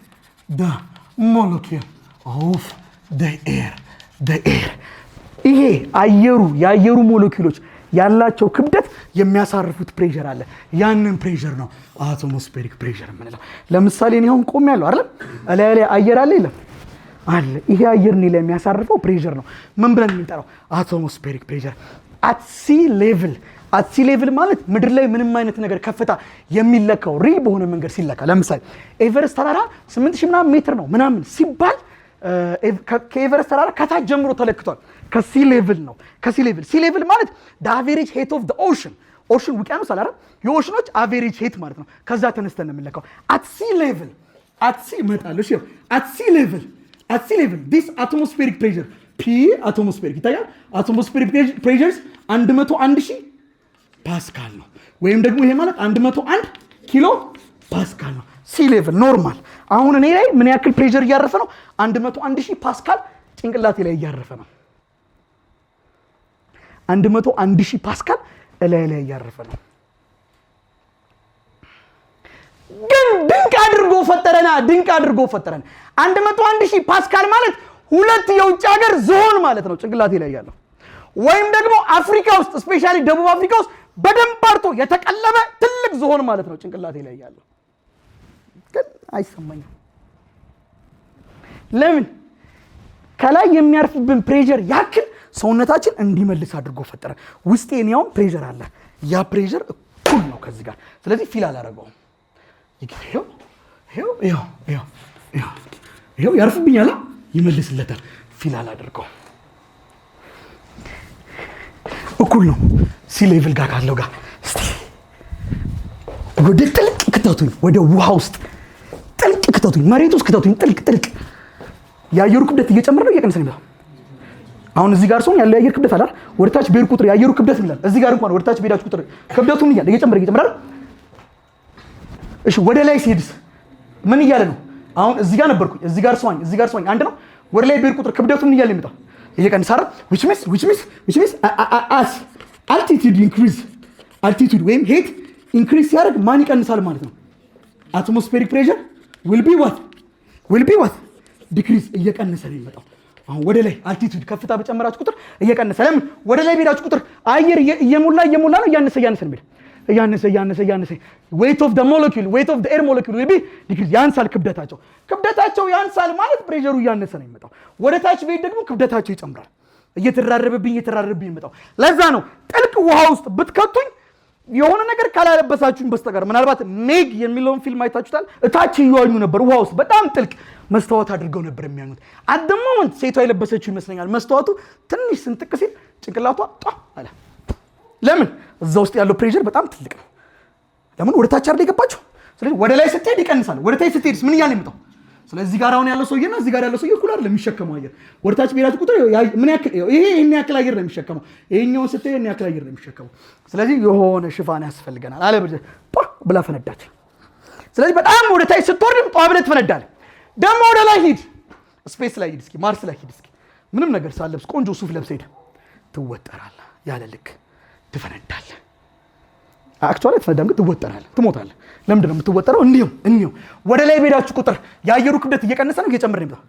ይሄ የአየሩ ሞለኪውሎች ያላቸው ክብደት የሚያሳርፉት ፕሬሸር አለ ያንን ፕሬሸር ነው አቶሞስፌሪክ ፕሬሸር የምንለው ለምሳሌ እኔ አሁን ቆሜያለሁ አይደል ላይ አየር አለ ይሄ አየር እኔ ላይ የሚያሳርፈው ፕሬሸር ነው ምን ብለን እንጠራው አቶሞስፌሪክ ፕሬሸር at sea level ማለት ምድር ላይ ምንም አይነት ነገር ከፍታ የሚለካው ሪል በሆነ መንገድ ሲለካ ለምሳሌ ኤቨረስት ተራራ 8000 ምናምን ሜትር ነው ምናምን ሲባል ከኤቨረስት ተራራ ከታች ጀምሮ ተለክቷል ከሲ ሌቭል ነው ሲ ሌቭል ማለት the average height of the ocean ኦሽን ውቅያኖስ አለ አይደል? የኦሽኖች አቨሬጅ ሄት ማለት ነው። ከዛ ተነስተን ነው የምንለካው። at sea level እመጣለሁ። እሺ at sea level this atmospheric pressure P atmospheric ይታያል። atmospheric pressures 101,000 ፓስካል ነው። ወይም ደግሞ ይሄ ማለት 101 ኪሎ ፓስካል ነው። sea level ኖርማል። አሁን እኔ ላይ ምን ያክል ፕሬሸር እያረፈ ነው? 101,000 ፓስካል ጭንቅላቴ ላይ እያረፈ ነው። 101,000 ፓስካል ላይ እያረፈ ነው። ግን ድንቅ አድርጎ ፈጠረን። 101,000 ፓስካል ማለት ሁለት የውጭ ሀገር ዞን ማለት ነው ጭንቅላቴ ላይ ያለው። ወይም ደግሞ አፍሪካ ውስጥ ስፔሻሊ ደቡብ አፍሪካ ውስጥ በደንብ አርቶ የተቀለበ ትልቅ ዞን ማለት ነው ጭንቅላቴ ላይ ያለው። ግን አይሰማኝም። ለምን? ከላይ የሚያርፍብን ፕሬሸር ያክል ሰውነታችን እንዲመልስ አድርጎ ፈጠረ። ውስጤ ያው ፕሬሸር አለ። ያ ፕሬሸር እኩል ነው ከዚህ ጋር። ስለዚህ ፊል አላደረገውም። ይሄው ያርፍብኛል፣ ይመልስለታል። ፊል አላደርገውም። እኩል ነው ሲ ሌቭል ጋር ካለው ጋር። እስቲ ወደ ጥልቅ ክተቱኝ፣ ወደ ውሃ ውስጥ ጥልቅ ክተቱኝ፣ መሬት ውስጥ ክተቱኝ። ጥልቅ የአየሩ ክብደት እየጨመረ ነው እየቀነሰ ነው? አሁን እዚህ ጋር ሰው ያለው የአየር ክብደት አለ አይደል? ወደታች በሄድ ቁጥር የአየሩ ክብደት ይላል። እዚህ ጋር እንኳን ወደታች በሄዳችሁ ቁጥር ክብደቱ ምን እያለ እየጨመረ አይደል? እሺ ወደ ላይ ሲሄድስ ምን እያለ ነው? አሁን እዚህ ጋር ነበርኩኝ፣ እዚህ ጋር ሰዋኝ አንድ ነው። ወደ ላይ በሄድ ቁጥር ክብደቱ ምን እያለ ይመጣል? እየቀነሰ አይደል? which means as altitude ወይም ሄት ኢንክሪዝ ሲያደርግ ማን ይቀንሳል ማለት ነው? atmospheric pressure will be what decrease እየቀነሰ ነው የሚመጣው። አሁን ወደ ላይ አልቲቱድ ከፍታ በጨመራችሁ ቁጥር እየቀነሰ። ለምን? ወደ ላይ ሄዳችሁ ቁጥር አየር እየሞላ ነው እያነሰ ነው የሚሄድ። እያነሰ weight of the air molecule will be decrease ያንሳል። ክብደታቸው ያንሳል ማለት ፕሬሸሩ እያነሰ ነው የሚመጣው። ወደ ታች ቤት ደግሞ ክብደታቸው ይጨምራል። እየተራረበብኝ የሚመጣው። ለዛ ነው ጥልቅ ውሃ ውስጥ ብትከቱኝ የሆነ ነገር ካላለበሳችሁኝ በስተቀር ምናልባት ሜግ የሚለውን ፊልም አይታችሁታል። እታች ይዋኙ ነበር ውሃ ውስጥ በጣም ጥልቅ መስታወት አድርገው ነበር የሚያኙት። at the moment ሴቷ የለበሰችው ይመስለኛል መስታወቱ ትንሽ ስንጥቅ ሲል ጭንቅላቷ አለ። ለምን? እዛ ውስጥ ያለው ፕሬሸር በጣም ትልቅ ነው። ለምን? ወደ ታች አይደል የገባችሁ። ስለዚህ ወደ ላይ ስትሄድ ይቀንሳል። ወደ ታች ስትሄድስ ምን እያለ ይመጣው? ስለዚህ ጋር አሁን ያለው ሰውዬና እዚህ ጋር ያለው ሰውዬ እኩል አይደለም የሚሸከመው አየር። ወደ ታች ቢሄዳችሁ ቁጥር ምን ያክል ይሄን ያክል አየር ነው የሚሸከመው። ይሄኛውን ስትሄድ ይሄን ያክል አየር ነው የሚሸከመው። ስለዚህ የሆነ ሽፋን ያስፈልገናል። አለበለዚያ ብላ ፈነዳች። ስለዚህ በጣም ወደ ታች ስትወርድ ብለህ ትፈነዳለህ። ደግሞ ወደ ላይ ሂድ፣ ስፔስ ላይ ሂድ፣ እስኪ ማርስ ላይ ሂድ፣ እስኪ ምንም ነገር ሳለብስ ቆንጆ ሱፍ ለብሰህ ሄድ፣ ትወጠራለህ። ያለ ልክ ትፈነዳለህ። አክቹአሊ ትፈነዳም፣ ግን ትወጠራለህ፣ ትሞታለህ። ለምንድን ነው የምትወጠረው? እንዲሁ ወደ ላይ ሄዳችሁ ቁጥር የአየሩ ክብደት እየቀነሰ ነው እየጨመረ ነው?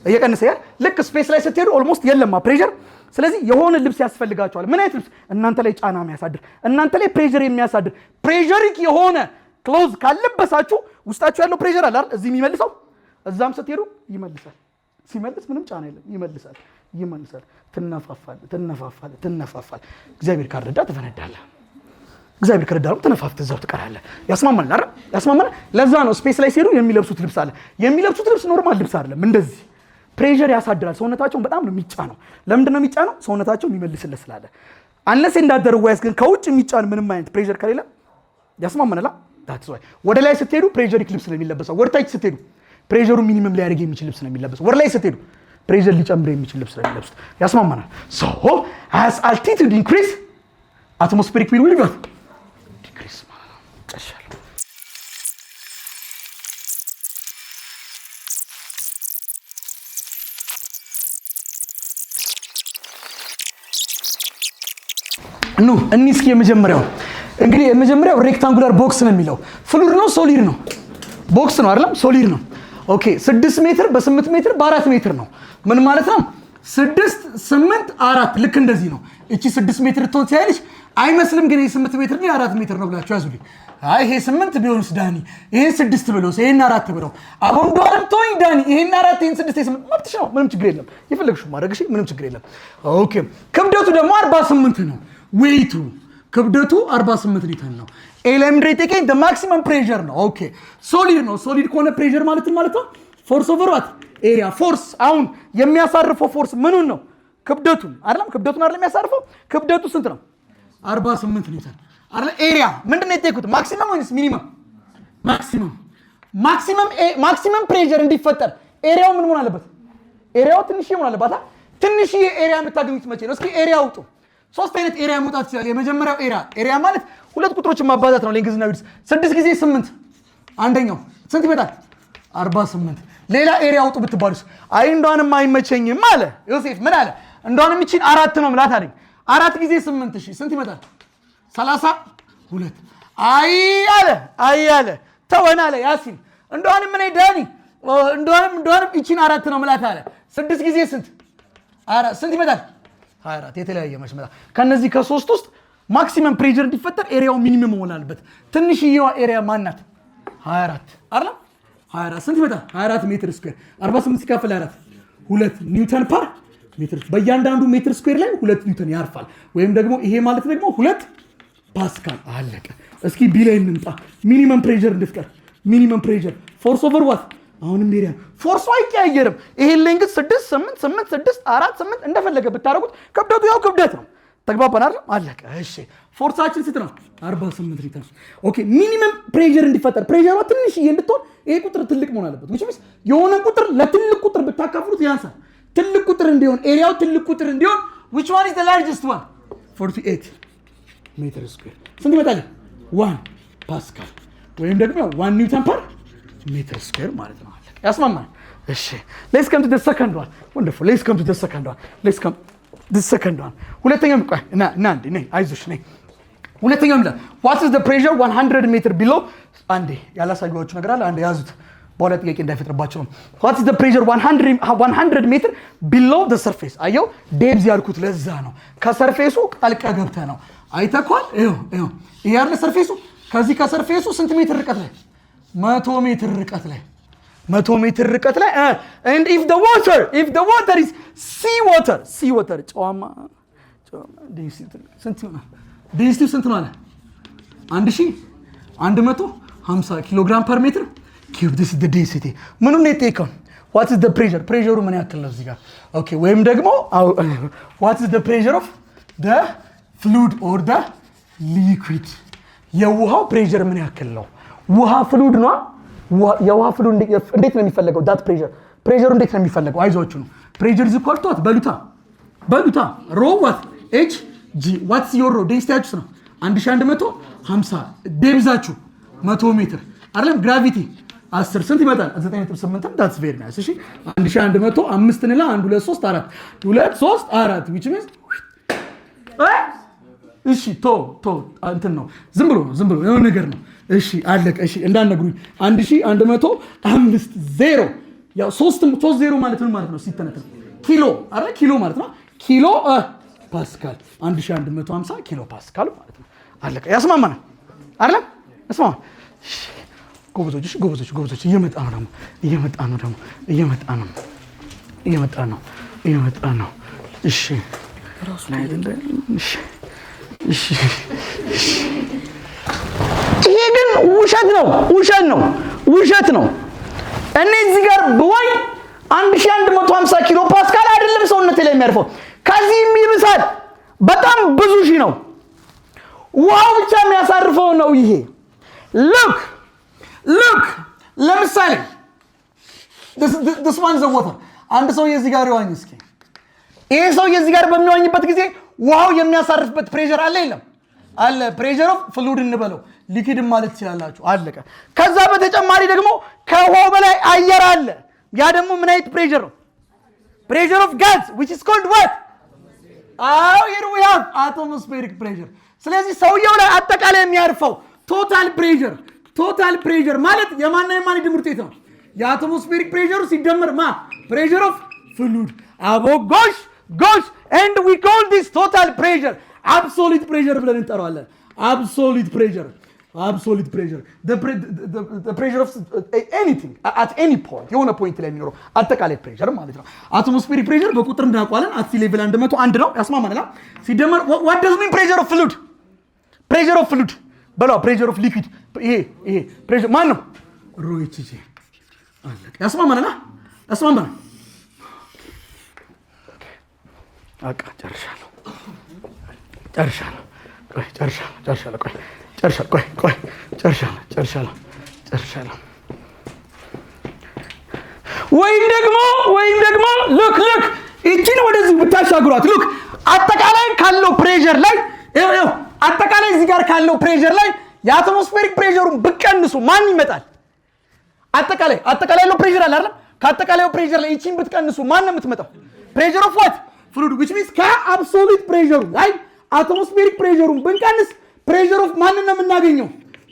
እየቀነሰ ያ ልክ ስፔስ ላይ ስትሄዱ ኦልሞስት የለማ ፕሬሸር። ስለዚህ የሆነ ልብስ ያስፈልጋቸዋል። ምን አይነት ልብስ? እናንተ ላይ ጫና የሚያሳድር እናንተ ላይ ፕሬሸር የሚያሳድር ፕሬሸሪክ የሆነ ክሎዝ ካለበሳችሁ ውስጣችሁ ያለው ፕሬሸር አለ አይደል? እዚህ የሚመልሰው እዛም ስትሄዱ ይመልሳል። ሲመልስ ምንም ጫና የለም፣ ይመልሳል። ትነፋፋል። እግዚአብሔር ካረዳ ትፈነዳለህ። እግዚአብሔር ከረዳ ነው ተነፋፍተህ እዛው ትቀራለህ። ያስማማል አይደል? ያስማማል። ለዛ ነው ስፔስ ላይ ሲሄዱ የሚለብሱት ልብስ አለ። የሚለብሱት ልብስ ኖርማል ልብስ አይደለም። እንደዚህ ፕሬሸር ያሳድራል። ሰውነታቸውን በጣም ነው የሚጫነው። ለምንድን ነው የሚጫነው? ሰውነታቸውን የሚመልስለት ስላለ። አንለስ እንዳደረዋይስ ግን ከውጭ የሚጫን ምንም አይነት ፕሬሸር ከሌለ ያስማማናል። ዳትስ ዋይ ወደ ላይ ስትሄዱ ፕሬሸሪክ ልብስ ነው የሚለበሰው። ወደ ታች ስትሄዱ ፕሬሸሩ ሚኒመም ሊያደርግ የሚችል ልብስ ነው የሚለበሰው። ወደ ላይ ስትሄዱ ፕሬሸር ሊጨምር የሚችል ልብስ ነው የሚለብሱት። ያስማማናል። ሶ as altitude increase atmospheric will be decrease ማለት ነው። ጨሻለሁ። እስኪ የመጀመሪያው እንግዲህ የመጀመሪያው ሬክታንጉላር ቦክስ ነው የሚለው። ፍሉድ ነው ሶሊድ ነው? ቦክስ ነው አይደለም? ሶሊድ ነው። ኦኬ 6 ሜትር በ8 ሜትር በ4 ሜትር ነው። ምን ማለት ነው? 6 8 4 ልክ እንደዚህ ነው። እቺ 6 ሜትር ትሆን ሲያይልሽ አይመስልም፣ ግን 8 ሜትር ነው 4 ሜትር ነው ብላችሁ ያዙልኝ። አይ ይሄ 8 ቢሆንስ ዳኒ ይሄን 6 ብለውስ ይሄን 4 ብለው አሁን ዶላር ቶኝ ዳኒ ይሄን 4 ይሄን 6 ይሄን 8 መብትሽ ነው። ምንም ችግር የለም። የፈለግሽው ማድረግ እሺ፣ ምንም ችግር የለም። ኦኬ ክብደቱ ደግሞ 48 ነው። ዌይቱ ክብደቱ 48 ሊትር ነው። ኤሌምድሬ ቴኬን the maximum pressure ነው። ኦኬ ሶሊድ ነው። ሶሊድ ከሆነ ፕሬሸር ማለት ነው ፎርስ ኦቨር ዋት ኤሪያ። ፎርስ አሁን የሚያሳርፈው ፎርስ ምኑን ነው? ክብደቱን አይደለም? ክብደቱን አይደለም የሚያሳርፈው? ክብደቱ ስንት ነው? 48 ሊትር። አይደል? ኤሪያ ምንድነው የጠየኩት? ማክሲመም ወይስ ሚኒመም? ማክሲመም ፕሬሸር እንዲፈጠር ኤሪያው ምን መሆን አለበት? ኤሪያው ትንሽዬ መሆን አለበት። ትንሽዬ ኤሪያ የምታገኙት መቼ ነው? እስኪ ኤሪያ አውጡ። ሶስት አይነት ኤሪያ መውጣት ይችላል። የመጀመሪያው ኤሪያ ማለት ሁለት ቁጥሮችን ማባዛት ነው። ለእንግሊዝኛ ቢልስ 6 ጊዜ 8 አንደኛው ስንት ይመጣል? 48። ሌላ ኤሪያ አውጡ ብትባሉስ? አይ እንደውንም አይመቸኝም አለ ዮሴፍ። ምን አለ? እንደውንም እቺን 4 ነው ምላት አለኝ። 4 ጊዜ 8 እሺ ስንት ይመጣል? 32። አይ አለ ተወን አለ ያሲን። እንደውንም ምን ዳኒ እንደውንም እቺን 4 ነው ምላት አለ። 6 ጊዜ ስንት? 4 ስንት ይመጣል? 24። የተለያየ መስመራ ከነዚህ ከሶስት ውስጥ ማክሲመም ፕሬሸር እንዲፈጠር ኤሪያው ሚኒመም መሆን አለበት። ትንሽዬዋ ኤሪያ ማናት? 24 አይደል? 24 ስንት ይመጣል? 24 ሜትር ስኩዌር። 48 ሲካፈል 4 2 ኒውተን ፐር ሜትር። በእያንዳንዱ ሜትር ስኩዌር ላይ 2 ኒውተን ያርፋል። ወይም ደግሞ ይሄ ማለት ደግሞ 2 ፓስካል። አለቀ። እስኪ ቢ ላይ እንምጣ። ሚኒመም ፕሬሸር እንድፍጠር ሚኒመም ፕሬሸር ፎርስ ኦቨር ዋት? አሁንም ኤሪያ ፎርሱ አይቀያየርም። ይሄን ላይ እንግዲህ 6 8 8 6 4 8 እንደፈለገ ብታረጉት ክብደቱ ያው ክብደት ነው። ተግባባን አይደል? አለቀ። እሺ ፎርሳችን ስንት ነው? 48 ሊትር። ኦኬ ሚኒመም ፕሬሸር እንዲፈጠር ፕሬሸሯ ትንሽዬ እንድትሆን ይሄ ቁጥር ትልቅ መሆን አለበት። which means የሆነ ቁጥር ለትልቅ ቁጥር ብታካፍሉት ያንሳል። ትልቅ ቁጥር እንዲሆን ኤሪያው ትልቅ ቁጥር እንዲሆን which one is the largest one? 48 ሜትር ስኩዌር ስንት ይመጣል? 1 ፓስካል ወይም ደግሞ 1 ኒውተን ፐር ሜትር ስኩዌር ማለት ነው። ያስማማል። እሺ let's come to the second one. wonderful. let's come to the second one. ሁለተኛው ቆይ እና አንዴ ነይ አይዞሽ ነይ። ሁለተኛው ምንድን ነው? what is the pressure 100 meter below? አንዴ ያላሳየኋችሁ ነገር አለ። አንዴ ያዙት በኋላ ጥያቄ እንዳይፈጥርባችሁ ነው። what is the pressure 100 meter below the surface? አየው ዴፕዝ ያልኩት ለዛ ነው። ከሰርፌሱ ጣልቃ ገብተህ ነው። አይተኳል። ይሄ ያለ ሰርፌሱ ከዚህ ከሰርፌሱ ስንት ሜትር ርቀት ላይ? 100 ሜትር ርቀት ላይ 100 ሜትር ርቀት ላይ and if the water is sea water ጨዋማ ስንት ነው? ዴንሲቲው ስንት ነው አለ? 1150 ኪሎ ግራም ፐር ሜትር ኪዩብ። this is the density። ምኑን ነው የጠየቀው? what is the pressure? ፕሬሸሩ ምን ያክል ነው እዚህ ጋር? ኦኬ ወይም ደግሞ what is the pressure of the fluid or the liquid? የውሃው ፕሬሸር ምን ያክል ነው? ውሃ ፍሉድ ነው። የውሃ ፍሉድ እንዴት ነው የሚፈለገው? ዳት ፕሬሸሩ እንዴት ነው የሚፈለገው? አይዟችሁ ነው ፕሬሸር is equal to በሉታ ሮ what h g what's your ሮ ዴንሲቲያችሁ ነው 1150 ዴብዛችሁ 100 ሜትር አይደለም። ግራቪቲ 10 ስንት ይመጣል? 9.8 that's very nice። እሺ 1100 5 እንላ 1 2 3 4 2 3 4 which means እሺ ቶ እንትን ነው ዝም ብሎ የሆነ ነገር ነው። እሺ አለቀ። እሺ እንዳነግሩኝ 1150 ያው 3 0 ማለት ምን ማለት ነው? ሲተነተን ኪሎ አይደል? ኪሎ ማለት ነው። ኪሎ ፓስካል 1150 ኪሎ ፓስካል ማለት ነው። አለቀ። ያስማማናል አይደል? ያስማማ። ጎበዞች እየመጣ ነው። እሺ ራሱ ላይ እሺ ይሄ ግን ውሸት ነው። እኔ እዚህ ጋር ብወይ 1150 ኪሎ ፓስካል አይደለም ሰውነቴ ላይ የሚያርፈው፣ ከዚህም ይብሳል። በጣም ብዙ ሺህ ነው። ውሃው ብቻ የሚያሳርፈው ነው ይሄ። look ለምሳሌ this one is the water። አንድ ሰው የዚህ ጋር ይዋኝ እስኪ። ይሄ ሰው የዚህ ጋር በሚዋኝበት ጊዜ ውሃው የሚያሳርፍበት ፕሬሸር አለ የለም? አለ። ፕሬሸር ኦፍ ፍሉድ እንበለው ሊኪድ ማለት ትችላላችሁ። አለቀ። ከዛ በተጨማሪ ደግሞ ከውሃው በላይ አየር አለ። ያ ደግሞ ምን አይነት ፕሬሸር ነው? ፕሬሸር ኦፍ ጋዝ which is called what? here we have atmospheric pressure። ስለዚህ ሰውየው ላይ አጠቃላይ የሚያርፈው ቶታል ፕሬሸር ማለት የማን ድምር ውጤት ነው? የአትሞስፌሪክ ፕሬሸሩ ሲደመር ፕሬሸር ኦፍ ፍሉድ። አቦ ጎሽ and we call this total pressure absolute pressure ብለን እንጠራዋለን። absolute pressure the pressure of anything at any point የሆነ ፖይንት ላይ የሚኖረው አጠቃላይ ፕሬሸር ማለት ነው። አትሞስፌሪክ ፕሬሸር በቁጥር እናውቀዋለን። አት ሲ ሌቭል 101 ነው። ያስማማናል። ሲደመር what does mean pressure of fluid በለው pressure of liquid ይሄ pressure ማን ነው? ሮ ኤች ጂ አለቀ። ያስማማናል። አቃ ጨርሻለሁ። ቆይ ጨርሻለሁ ወይም ደግሞ ሉክ እቺን ወደዚህ ብታሻግሯት ሉክ አጠቃላይ ካለው ፕሬሸር ላይ አጠቃላይ እዚህ ጋር ካለው ፕሬሸር ላይ የአትሞስፌሪክ ፕሬሸሩን ብትቀንሱ ማን ይመጣል? አጠቃላይ ያለው ፕሬሸር አለ አይደል? ከአጠቃላዩ ፕሬሸር ላይ እቺን ብትቀንሱ ማን ነው የምትመጣው? ፕሬሸር ኦፍ ዋት ፍሉድ which means ከአብሶሉት ፕሬሸሩ ላይ አትሞስፌሪክ ፕሬሸሩን ብንቀንስ ፕሬሸር ኦፍ ማንን ነው የምናገኘው?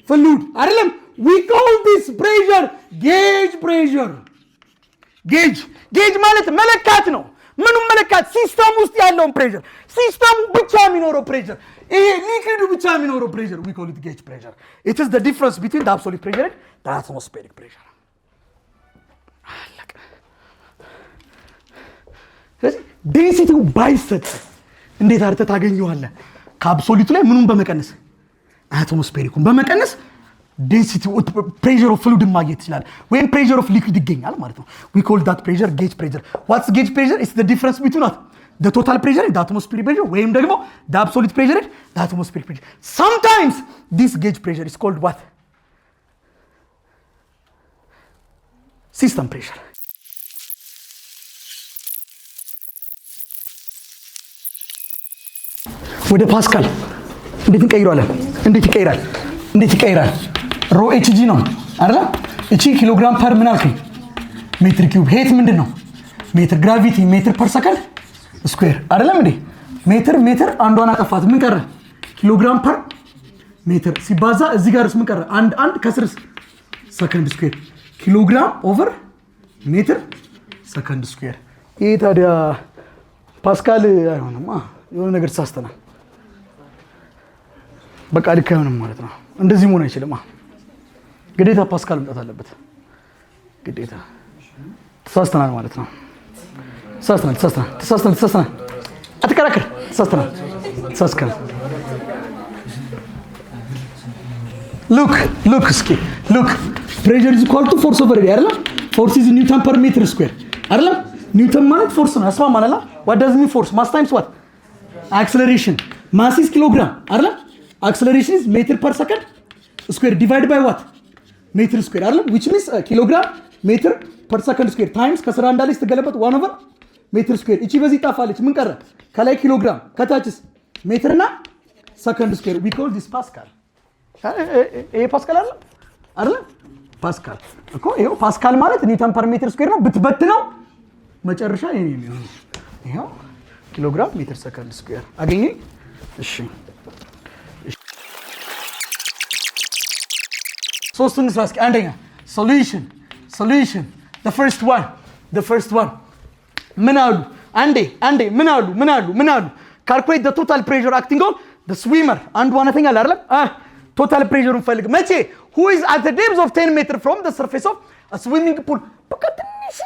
ፍሉድ አይደለም? we call this pressure gauge pressure ጌጅ ማለት መለካት ነው። ምኑን መለካት? ሲስተም ውስጥ ያለውን ፕሬሸር፣ ሲስተሙ ብቻ የሚኖረው ፕሬሸር፣ ይሄ ሊኩዊዱ ብቻ የሚኖረው ፕሬሸር we call it gauge pressure. It is the difference between the absolute pressure and the atmospheric pressure. ስለዚህ ዴንሲቲው ባይሰጥ እንዴት አድርገህ ታገኘዋለህ? ከአብሶሉቱ ላይ ምኑን በመቀነስ? አትሞስፌሪኩን በመቀነስ ዴንሲቲ pressure of fluid ማግኘት ይችላል ወይም pressure of liquid ይገኛል ማለት ነው። we call that pressure gauge pressure. what's gauge pressure? it's the difference between what the total pressure and the atmospheric pressure ወይም ደግሞ the absolute pressure and the atmospheric pressure. sometimes this gauge pressure is called what? system pressure. ወደ ፓስካል እንዴት እንቀይራለን? እንዴት ይቀይራል? ሮ ኤችጂ ነው አይደል? እቺ ኪሎግራም ፐር ምን አልከኝ? ሜትር ኪዩብ። ሄት ምንድነው? ሜትር። ግራቪቲ ሜትር ፐር ሰከንድ ስኩዌር አይደለም እንዴ? ሜትር አንዷን አጠፋት። ምን ቀረ? ኪሎግራም ፐር ሜትር ሲባዛ እዚህ ጋርስ ምን ቀረ? አንድ ከስርስ ሰከንድ ስኩዌር። ኪሎግራም ኦቨር ሜትር ሰከንድ ስኩዌር። ይሄ ታዲያ ፓስካል አይሆንም። የሆነ ነገር ተሳስተናል። በቃ ልክ አይሆንም ማለት ነው። እንደዚህ መሆን አይችልም። ግዴታ ፓስካል መምጣት አለበት። ግዴታ ተሳስተናል ማለት ነው። ተሳስተናል። አትከራከር። ተሳስተናል። ሉክ እስኪ pressure is equal to force over area አይደል? force is newton per meter square አይደል? ኒውተን ማለት ፎርስ ነው። ያስማማል አይደል? what does mean force? mass times what? acceleration. mass is kilogram አይደል? acceleration is meter per second square divided by what? meter square አይደል? which means kilogram meter per second square times ከስራ እንዳለች ተገለበጥ 1 over meter square። እቺ በዚህ ጣፋለች። ምን ቀረ? ከላይ ኪሎግራም ከታችስ ሜትር እና ሰከንድ ስኩዌር። we call this pascal። ይሄ ፓስካል አይደል? ፓስካል እኮ ይሄው ፓስካል ማለት ኒውተን ፐር ሜትር ስኩዌር ነው። ብትበትነው መጨረሻ ይሄ ነው የሚሆነው። ይሄው ኪሎግራም ሜትር ሰከንድ ስኩዌር አገኘኝ። እሺ ሶስቱን ስራ እስኪ። አንደኛ ሶሉሽን the first one ምን አሉ? አንዴ ምን አሉ? calculate the total pressure acting on the swimmer። አንድ ዋናተኛ አይደለም? total pressure ፈልግ። መቼ? who is at the depth of 10 meter from the surface of a swimming pool። በቃ ትንሽ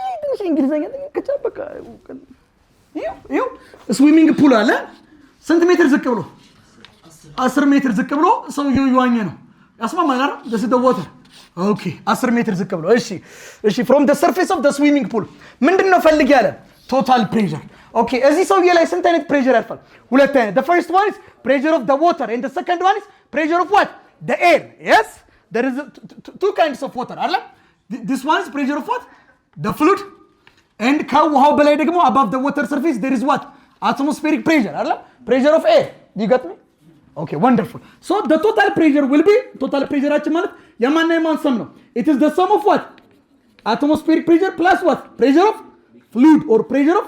እንግሊዘኛ ከቻ በቃ ይሄው ስዊሚንግ ፑል አለ። ስንት ሜትር ዝቅ ብሎ? 10 ሜትር ዝቅ ብሎ ሰውየው ይዋኘ ነው። ያስማማል አይደል? this is the water። okay 10 ሜትር ዝቅ ብሎ እሺ from the surface of the swimming pool ምንድነው ፈልግ ያለ? total pressure። okay እዚህ ሰውዬ ላይ ስንት አይነት pressure ያልፋል? ሁለት አይነት። the first one is pressure of the water and the second one is pressure of what? the air. yes there is two kinds of water አይደል? this one is pressure of what? the fluid and ከውሃው በላይ ደግሞ above the water surface there is what? atmospheric pressure አይደል? pressure of air. you got me? okay wonderful. so the total pressure will be total pressure አችን ማለት የማንና የማን ሰም ነው? it is the sum of what? atmospheric pressure plus what? pressure of fluid or pressure of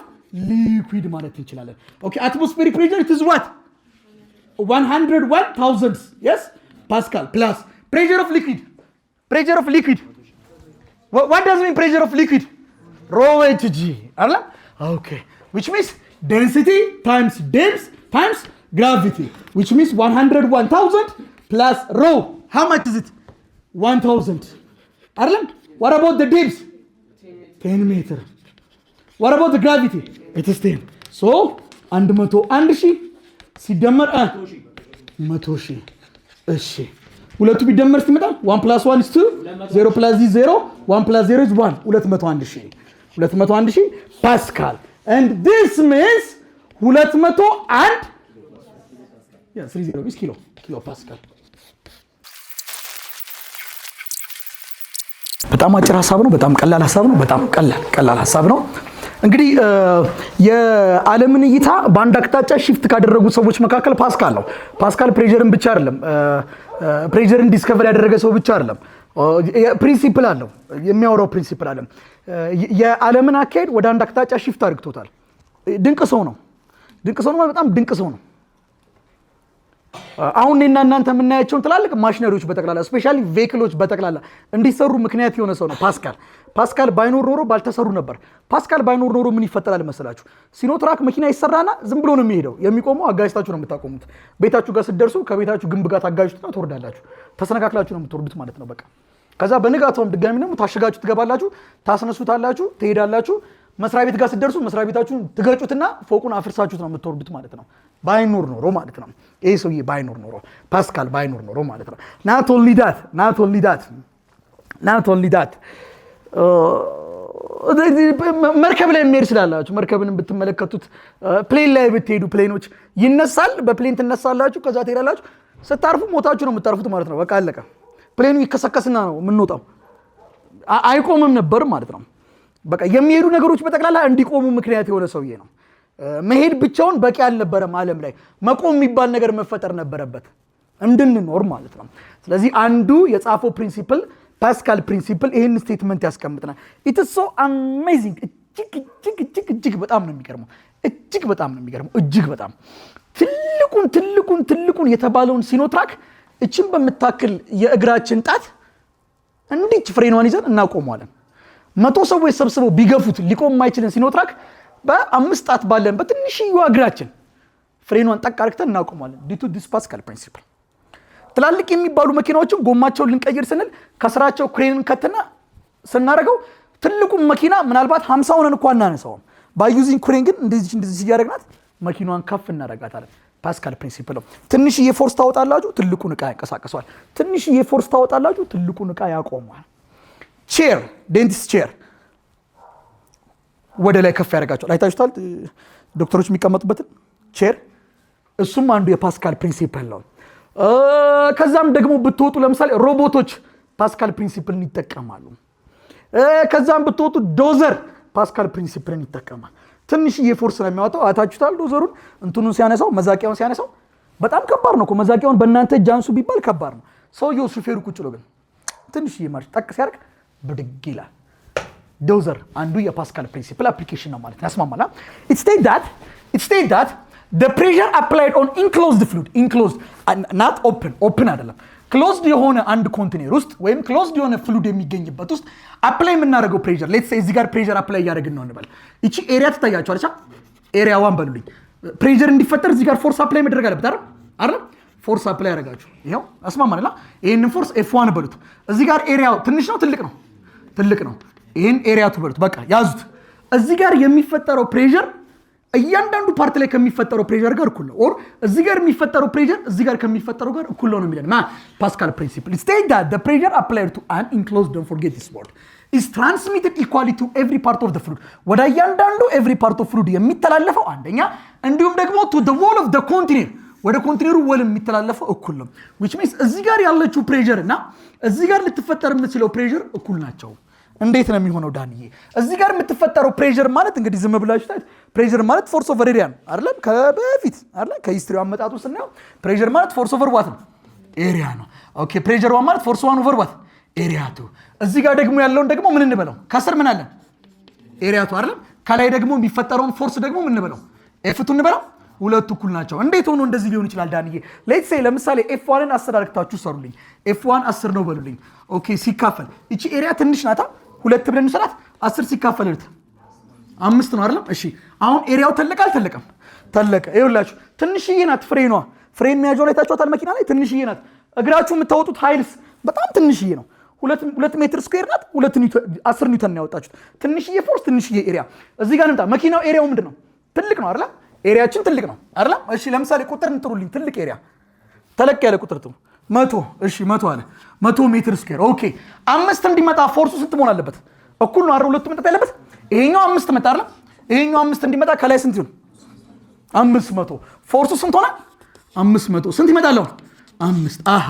liquid ማለት እንችላለን። okay atmospheric pressure it is what? 101,000 yes pascal plus pressure of liquid what does mean pressure of liquid? rho hg አይደል? okay which means density times depth times gravity which means 101,000 plus rho. how much is it? 1,000 አይደል? what about the depth? 10 meter. what about the gravity? it is 10. so 101,000 ሲደመር 100,000 እሺ ሁለቱ ቢደመር ሲመጣ 1 + 1 is 2 0 + 0 1 + 0 is 1 201,000 ፓስካል and this means 201 30 is ኪሎ ፓስካል። በጣም አጭር ሐሳብ ነው። በጣም ቀላል ሐሳብ ነው። በጣም ቀላል ሐሳብ ነው። እንግዲህ የዓለምን እይታ በአንድ አቅጣጫ ሺፍት ካደረጉ ሰዎች መካከል ፓስካል ነው። ፓስካል ፕሬዠርን ብቻ አይደለም ፕሬዠርን ዲስከቨር ያደረገ ሰው ብቻ አይደለም። ፕሪንሲፕል አለው፣ የሚያወራው ፕሪንሲፕል አለ። የዓለምን አካሄድ ወደ አንድ አቅጣጫ ሺፍት አድርግቶታል። ድንቅ ሰው ነው። በጣም ድንቅ ሰው ነው። አሁን እኔና እናንተ የምናያቸውን ትላልቅ ማሽነሪዎች በጠቅላላ ስፔሻሊ ቬሂክሎች በጠቅላላ እንዲሰሩ ምክንያት የሆነ ሰው ነው ፓስካል ባይኖር ኖሮ ባልተሰሩ ነበር። ፓስካል ባይኖር ኖሮ ምን ይፈጠራል መሰላችሁ? ሲኖትራክ መኪና ይሰራና ዝም ብሎ ነው የሚሄደው። የሚቆመው አጋጅታችሁ ነው የምታቆሙት። ቤታችሁ ጋር ስትደርሱ ከቤታችሁ ግንብ ጋር ታጋጅቱና ትወርዳላችሁ። ተሰነካክላችሁ ነው የምትወርዱት ማለት ነው በቃ። ከዛ በንጋታውም ድጋሚ ደግሞ ታሽጋችሁ ትገባላችሁ፣ ታስነሱታላችሁ፣ ትሄዳላችሁ። መስሪያ ቤት ጋር ስትደርሱ መስሪያ ቤታችሁን ትገጩትና ፎቁን አፍርሳችሁት ነው የምትወርዱት ማለት ነው። ባይኖር ኖሮ ማለት ነው። ይሄ ሰውዬ ባይኖር ኖሮ ፓስካል ባይኖር ኖሮ ማለት ነው። not only that መርከብ ላይ የሚሄድ ስላላችሁ መርከብን ብትመለከቱት ፕሌን ላይ ብትሄዱ ፕሌኖች ይነሳል። በፕሌን ትነሳላችሁ፣ ከዛ ትሄዳላችሁ። ስታርፉ ሞታችሁ ነው የምታርፉት ማለት ነው። በቃ አለቀ። ፕሌኑ ይከሰከስና ነው የምንወጣው። አይቆምም ነበር ማለት ነው። በቃ የሚሄዱ ነገሮች በጠቅላላ እንዲቆሙ ምክንያት የሆነ ሰውዬ ነው። መሄድ ብቻውን በቂ አልነበረም። ዓለም ላይ መቆም የሚባል ነገር መፈጠር ነበረበት እንድንኖር ማለት ነው። ስለዚህ አንዱ የጻፈው ፕሪንሲፕል ፓስካል ፕሪንሲፕል ይህን ስቴትመንት ያስቀምጥናል። ኢትስ ሶ አሜዚንግ። እጅግ በጣም ነው የሚገርመው። እጅግ በጣም ትልቁን የተባለውን ሲኖትራክ እችን በምታክል የእግራችን ጣት እንዲች ፍሬኗን ይዘን እናቆመዋለን። 100 ሰዎች ሰብስበው ቢገፉት ሊቆም የማይችልን ሲኖትራክ በ5 ጣት ባለን በትንሽዬዋ እግራችን ፍሬኗን ጠቅ አድርገን እናቆመዋለን። ዲቱ ዲስ ፓስካል ፕሪንሲፕል። ትላልቅ የሚባሉ መኪናዎችን ጎማቸውን ልንቀይር ስንል ከስራቸው ክሬንን ከትና ስናደርገው ትልቁን መኪና ምናልባት 50 ሆነን እንኳን እናነሳውም። ባዩዚንግ ክሬን ግን እንደዚህ እያደረግናት መኪናዋን ከፍ እናደርጋታለን። ፓስካል ፕሪንሲፕል ነው። ትንሽዬ ፎርስ ታወጣላችሁ፣ ትልቁን ዕቃ ያንቀሳቅሰዋል። ትንሽዬ ፎርስ ታወጣላችሁ፣ ትልቁን ዕቃ ያቆመዋል። ቼር ዴንቲስት ቼር ወደ ላይ ከፍ ያደርጋቸዋል። አይታችሁታል ዶክተሮች የሚቀመጡበትን ቼር። እሱም አንዱ የፓስካል ፕሪንሲፕል ነው። ከዛም ደግሞ ብትወጡ ለምሳሌ ሮቦቶች ፓስካል ፕሪንሲፕልን ይጠቀማሉ። ከዛም ብትወጡ ዶዘር ፓስካል ፕሪንሲፕልን ይጠቀማል። ትንሽዬ ፎርስ ነው የሚያወጣው። አይታችሁታል ዶዘሩን እንትኑን ሲያነሳው መዛቂያውን ሲያነሳው በጣም ከባድ ነው እኮ። መዛቂያውን በእናንተ እጅ አንሱ ቢባል ከባድ ነው። ሰውየው ሹፌሩ ቁጭ ብሎ ግን ትንሽዬ ማርሽ ጠቅ ሲያደርግ ብድግ ይላል። ዶዘር አንዱ የፓስካል ፕሪንሲፕል አፕሊኬሽን ነው ማለት ያስማማል። it state that the pressure applied on enclosed fluid, enclosed not open አይደለም፣ closed የሆነ አንድ ኮንቴነር ውስጥ ወይም closed የሆነ ፍሉድ የሚገኝበት ውስጥ አፕላይ የምናደርገው ፕሬሸር ሌትስ ሴይ እዚህ ጋር ፕሬሸር አፕላይ እያደረግን ነው እንበል። እቺ ኤሪያ ትታያችኋለች። ኤሪያ 1 በሉልኝ። ፕሬሸር እንዲፈጠር እዚህ ጋር ፎርስ አፕላይ መደረግ አለበት አይደል? ፎርስ አፕላይ ያደርጋችሁ ይሄው አስማማንላ። ይሄንን ፎርስ F1 በሉት። እዚህ ጋር ኤሪያው ትንሽ ነው ትልቅ ነው። ይሄን ኤሪያ በሉት። በቃ ያዙት። እዚህ ጋር የሚፈጠረው ፕሬሸር እያንዳንዱ ፓርት ላይ ከሚፈጠረው ፕሬሸር ጋር እኩል ነው። ኦር እዚህ ጋር የሚፈጠረው ፕሬሸር እዚህ ጋር ከሚፈጠረው ጋር እኩል ነው የሚለን ፓስካል ፕሪንሲፕል state that the pressure applied to an enclosed, don't forget this word, is transmitted equally to every part of the fluid. ወደ እያንዳንዱ every part of fluid የሚተላለፈው አንደኛ፣ እንዲሁም ደግሞ to the wall of the container ወደ ኮንቴነሩ ወል የሚተላለፈው እኩል ነው። which means እዚህ ጋር ያለችው ፕሬሸር እና እዚህ ጋር ልትፈጠር የምትችለው ፕሬሸር እኩል ናቸው። እንዴት ነው የሚሆነው ዳንዬ? እዚህ ጋር የምትፈጠረው ፕሬሸር ማለት እንግዲህ ዝም ብላችሁ ታዲያ ፕሬሸር ማለት ፎርስ ኦቨር ኤሪያ ነው አይደል? ከበፊት አይደል? ከሂስትሪው አመጣጡ ስናየው ፕሬሸር ማለት ፎርስ ኦቨር ዋት ነው? ኤሪያ ነው። ኦኬ ፕሬሸር ማለት ፎርስ 1 ኦቨር ዋት? ኤሪያ 2። እዚህ ጋር ደግሞ ያለውን ደግሞ ምን እንበለው? ከስር ምን አለ? ኤሪያ 2 አይደል? ከላይ ደግሞ የሚፈጠረውን ፎርስ ደግሞ ምን እንበለው? ኤፍ2 እንበለው። ሁለቱ እኩል ናቸው። እንዴት ሆኖ እንደዚህ ሊሆን ይችላል ዳንዬ? ሌትስ ሴይ ለምሳሌ F1ን 10 አድርጋችሁ ሰሩልኝ። F1 10 ነው በሉልኝ። ኦኬ ሲካፈል እቺ ኤሪያ ትንሽ ናታ፣ ሁለት ብለን እንሰራት 10 ሲካፈል 5 ነው አይደል? እሺ አሁን ኤሪያው ተለቀ አልተለቀም? ተለቀ። ይኸውላችሁ ትንሽዬ ናት ፍሬኗ። ፍሬን መያዣው ላይ ታችኋታል መኪና ላይ ትንሽዬ ናት። እግራችሁ የምታወጡት ኃይልስ በጣም ትንሽዬ ነው። 2 ሜትር ስኩዌር ናት። 10 ኒውተን ነው ያወጣችሁት። ትንሽዬ ፎርስ፣ ትንሽዬ ኤሪያ። እዚህ ጋር እንምጣ። መኪናው ኤሪያው ምንድነው? ትልቅ ነው አይደል? ኤሪያችን ትልቅ ነው አይደል? እሺ ለምሳሌ ቁጥር እንጥሩልኝ። ትልቅ ኤሪያ ተለቅ ያለ ቁጥር ጥሩ 100። እሺ 100 አለ 100 ሜትር ስኩዌር። ኦኬ 5 እንዲመጣ ፎርሱ ስንት መሆን አለበት? እኩል ነው አይደል? ሁለቱ መጣ ያለበት። ይሄኛው 5 መጣ አይደል? ይሄኛው 5 እንዲመጣ ከላይ ስንት ይሁን? 500። ፎርሱ ስንት ሆነ? 500 ስንት ይመጣል? 5 አሃ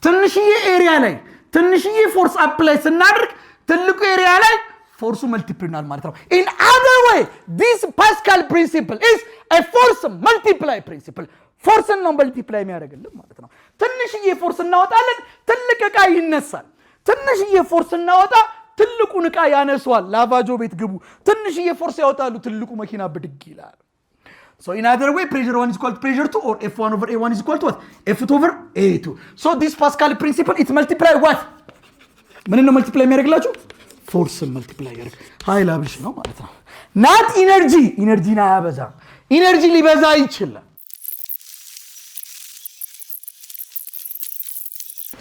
ትንሽዬ ኤሪያ ላይ ትንሽዬ ፎርስ አፕላይ ስናደርግ ትልቁ ኤሪያ ላይ ፎርሱ መልቲፕል ይሆናል ማለት ነው። in other way this Pascal principle is a force multiply principle ፎርስን ነው መልቲፕላይ የሚያደርግልን ማለት ነው። ትንሽዬ ፎርስ እናወጣለን ትልቅ ዕቃ ይነሳል። ትንሽዬ ፎርስ እናወጣ ትልቁን ዕቃ ያነሷል። ላቫጆ ቤት ግቡ ትንሽዬ ፎርስ ያወጣሉ ትልቁ መኪና ብድግ ይላል። So in other way pressure 1 is equal to pressure 2 or F1 over A1 is equal to what? F2 over A2. So this Pascal principle it multiply what? ምን ነው multiply የሚያደርግላችሁ? ፎርስ multiply ያደርግ ኃይል አብልሽ ነው ማለት ነው። not energy ኢነርጂን አያበዛም። ኢነርጂ ሊበዛ ይችላል።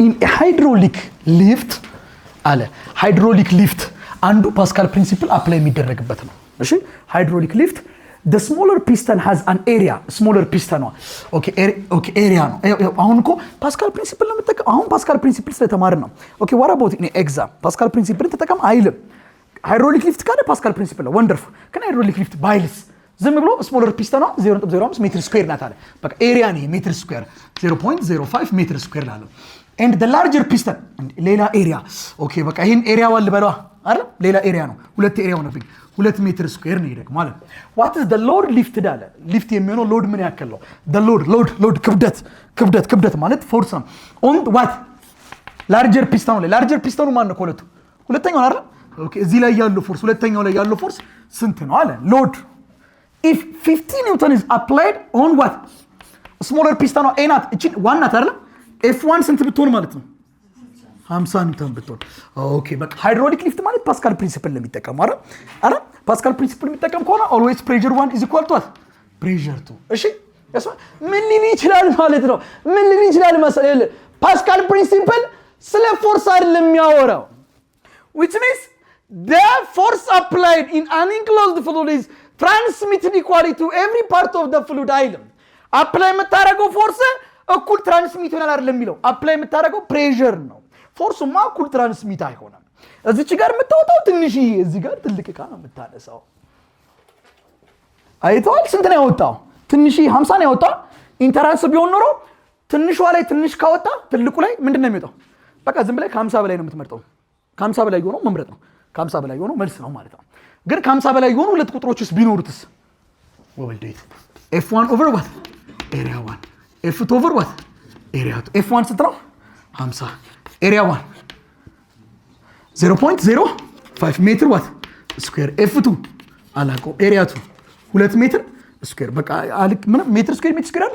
in a hydraulic lift አለ hydraulic lift አንዱ ፓስካል ፕሪንሲፕል አፕላይ የሚደረግበት ነው። እሺ hydraulic lift the smaller piston has an area smaller piston ነው okay area ነው። አሁን እኮ ፓስካል ፕሪንሲፕል ነው የምትጠቀም። አሁን ፓስካል ፕሪንሲፕል ስለተማርን ነው። okay what about in exam ፓስካል ፕሪንሲፕልን ተጠቀም አይልም። hydraulic lift ካለ ፓስካል ፕሪንሲፕል ነው wonderful ግን hydraulic lift ባይልስ ዝም ብሎ ስሞለር ፒስተኗ 0.05 ሜትር ስኩዌር ናት አለ። በቃ ኤሪያ ነው ሜትር ስኩዌር 0.05 ሜትር ስኩዌር ላለው and the larger piston ሌላ ኤሪያ ኦኬ በቃ ይሄን ኤሪያ ዋል በለው አይደል ሌላ ኤሪያ ነው ሁለት ኤሪያ ሆነብኝ 2 ሜትር ስኩዌር ነው ይደግ ማለት what is the load lifted አለ ሊፍት የሚሆነው ሎድ ምን ያክል ነው the load ክብደት ማለት ፎርስ ነው on what larger piston ላይ larger piston ማን ነው ከሁለቱ ሁለተኛው አይደል ኦኬ እዚህ ላይ ያለው ፎርስ ሁለተኛው ላይ ያለው ፎርስ ስንት ነው አለ load if 50 newton is applied on what smaller piston A ናት እቺ ዋን ናት አይደል F1 ስንት ብትሆን ማለት ነው 50 ኒውተን ብትሆን ኦኬ በቃ ሃይድሮሊክ ሊፍት ማለት ፓስካል ፕሪንሲፕል ነው የሚጠቀመው አይደል ፓስካል ፕሪንሲፕል የሚጠቀም ከሆነ always pressure 1 is equal to what pressure 2 እሺ ምን ሊል ይችላል ማለት ነው ምን ሊል ይችላል መሰለህ ፓስካል ፕሪንሲፕል ስለ ፎርስ አይደለም የሚያወራው which means the force applied in an enclosed fluid is transmitted equally to every part of the fluid አይልም አፕላይ የምታደርገው ፎርስ እኩል ትራንስሚት ይሆናል አይደለም የሚለው አፕላይ የምታደርገው ፕሬሸር ነው ፎርሱማ እኩል ትራንስሚት አይሆንም እዚች ጋር የምታወጣው ትንሽ እዚህ ጋር ትልቅ ዕቃ ነው የምታነሳው አይተዋል ስንት ነው ያወጣው ትንሽ 50 ነው ያወጣው ኢንተራንስ ቢሆን ኖሮ ትንሿ ላይ ትንሽ ካወጣ ትልቁ ላይ ምንድነው የሚወጣው በቃ ዝም ብለህ ከ50 በላይ ነው የምትመርጠው ከ50 በላይ ሆኖ መምረጥ ነው ከ50 በላይ ሆኖ መልስ ነው ማለት ነው ግን ከ50 በላይ ሆኖ ሁለት ቁጥሮችስ ቢኖሩትስ ወልዴት F1 over what area 1 F2 over what area 2 F1 ስንት ነው 50 area 1 0.05 ሜትር what ስኩዌር F2 አላውቀው area 2 2 ሜትር ስኩዌር በቃ አልክ ምን ሜትር ስኩዌር አለ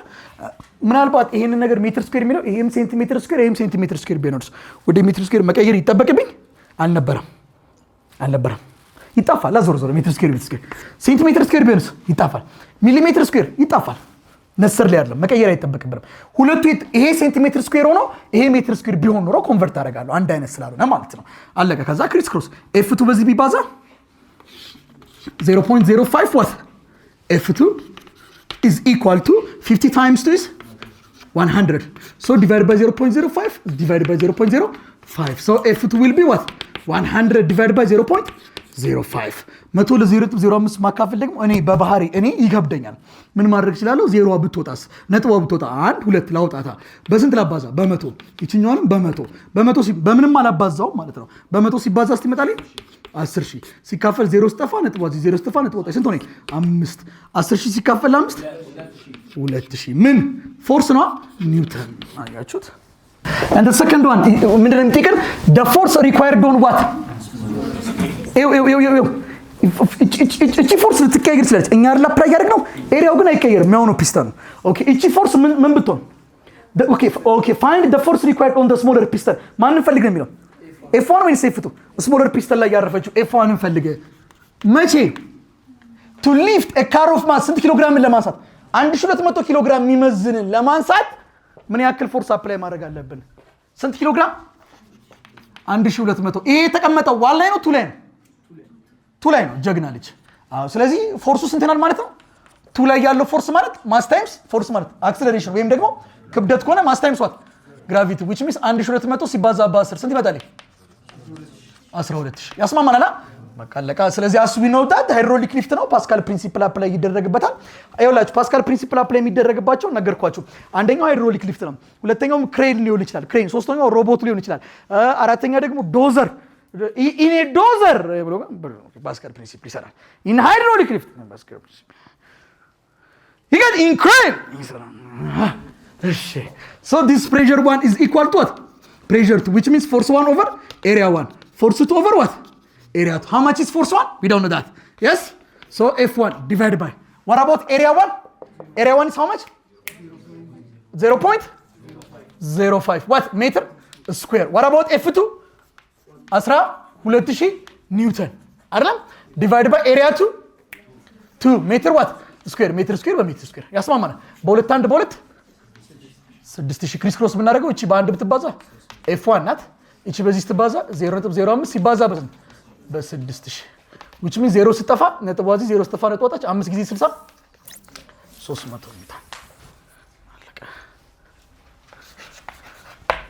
ምናልባት ይሄንን ነገር ሜትር ስኩዌር የሚለው ይሄም ሴንቲሜትር ስኩዌር ይሄም ሴንቲሜትር ስኩዌር ቢሆንስ ወደ ሜትር ስኩዌር መቀየር ይጠበቅብኝ አልነበረም ይጣፋል ዞር ሜትር ስኩዌር ሴንቲሜትር ስኩዌር ቢሆንስ ይጣፋል ሚሊሜትር ስኩዌር ይጣፋል ነሰር ላይ አይደለም መቀየር አይጠበቅብንም ሁለቱ ይሄ ሴንቲሜትር ስኩዌር ሆኖ ይሄ ሜትር ስኩዌር ቢሆን ኖሮ ኮንቨርት አደርጋለሁ አንድ አይነት ስላልሆነ ማለት ነው አለቀ ከዛ ክሪስ ክሮስ F2 በዚህ ቢባዛ 0.05 what F2 is equal to 50 times 2 is 100 so divided by 0.05 divided by 0.05 so F2 will be what 100 divided by 0.05 100 ለ0.05 ማካፈል ደግሞ እኔ በባህሪ እኔ ይከብደኛል ምን ማድረግ ይችላልው ዜሮዋ ብትወጣስ ነጥቧ ብትወጣ 1 2 ላውጣታ በስንት ላባዛ በ100 ይችኛውንም በ100 በምንም አላባዛው ማለት ነው በ100 ሲባዛ እስኪመጣልኝ 10000 ሲካፈል 0 ስጠፋ ነጥቧ 0 ስጠፋ ነጥቧ ስንት ሆነ 5 10000 ሲካፈል 5 2000 ምን ፎርስ ነው ኒውተን አያችሁት and the second one ምንድነው የሚጠይቀን the force required on what እቺ ፎርስ ልትቀየር ይችላል እኛ አይደል አፕላይ ያደርግነው ኤሪያው ግን አይቀየርም የሚሆነው ፒስተን ኦኬ እቺ ፎርስ ምን ብትሆን ኦኬ find the force required on the smaller piston ማን እንፈልግ ነው የሚለው F1 ወይስ F2 smaller piston ላይ ያረፈችው F1 እንፈልግ መቼ to lift a car of mass ስንት ኪሎ ግራም ለማንሳት 1200 ኪሎ ግራም የሚመዝንን ለማንሳት ምን ያክል ፎርስ አፕላይ ማድረግ አለብን ስንት ኪሎ ግራም 1200 ይሄ የተቀመጠው ዋን ላይ ነው ቱ ላይ ነው ጀግና ልጅ ስለዚህ ፎርሱ ስንት ይሆናል ማለት ነው ቱ ላይ ያለው ፎርስ ማለት ማስ ታይምስ ፎርስ ማለት አክሰለሬሽን ወይም ደግሞ ክብደት ከሆነ ማስ ታይምስ ዋት ግራቪቲ which means 1200 ሲባዛ በ10 ስንት ይመጣል 12000 ያስማማናል በቃ ለካ ስለዚህ አስቢ ነው ዳት ሃይድሮሊክ ሊፍት ነው ፓስካል ፕሪንሲፕል አፕላይ ይደረግበታል አይውላችሁ ፓስካል ፕሪንሲፕል አፕላይ የሚደረግባቸው ነገርኳችሁ አንደኛው ሃይድሮሊክ ሊፍት ነው ሁለተኛው ክሬን ሊሆን ይችላል ክሬን ሶስተኛው ሮቦት ሊሆን ይችላል አራተኛ ደግሞ ዶዘር ኢን ዶዘር ብሎ ፓስካል ፕሪንሲፕል ይሰራል ኢን ሃይድሮሊክ ሊፍት ፓስካል ፕሪንሲፕል ይገት ኢን ክሬን እሺ so this pressure 1 is equal to what pressure 2 which means force 1 over area 1 force 2 over what area 2 how much is force 1 we don't know that yes so f1 divided by what about area 1 area 1 is how much 0.05 what meter square what about f2 12000 newton አይደለም divided by area 2 meter what square meter square በሜትር ስኩዌር ያስማማናል በሁለት አንድ በሁለት 6000 ክሪስ ክሮስ ብናደርገው እቺ በአንድ ብትባዛ f1 ናት እቺ በዚህ ስትባዛ 0.05 ሲባዛ በ6000 which means 0 ሲጠፋ ነጥብ ዋዚ 0 ሲጠፋ ነጥብ ወጣች 5 ጊዜ 60 300 ሜትር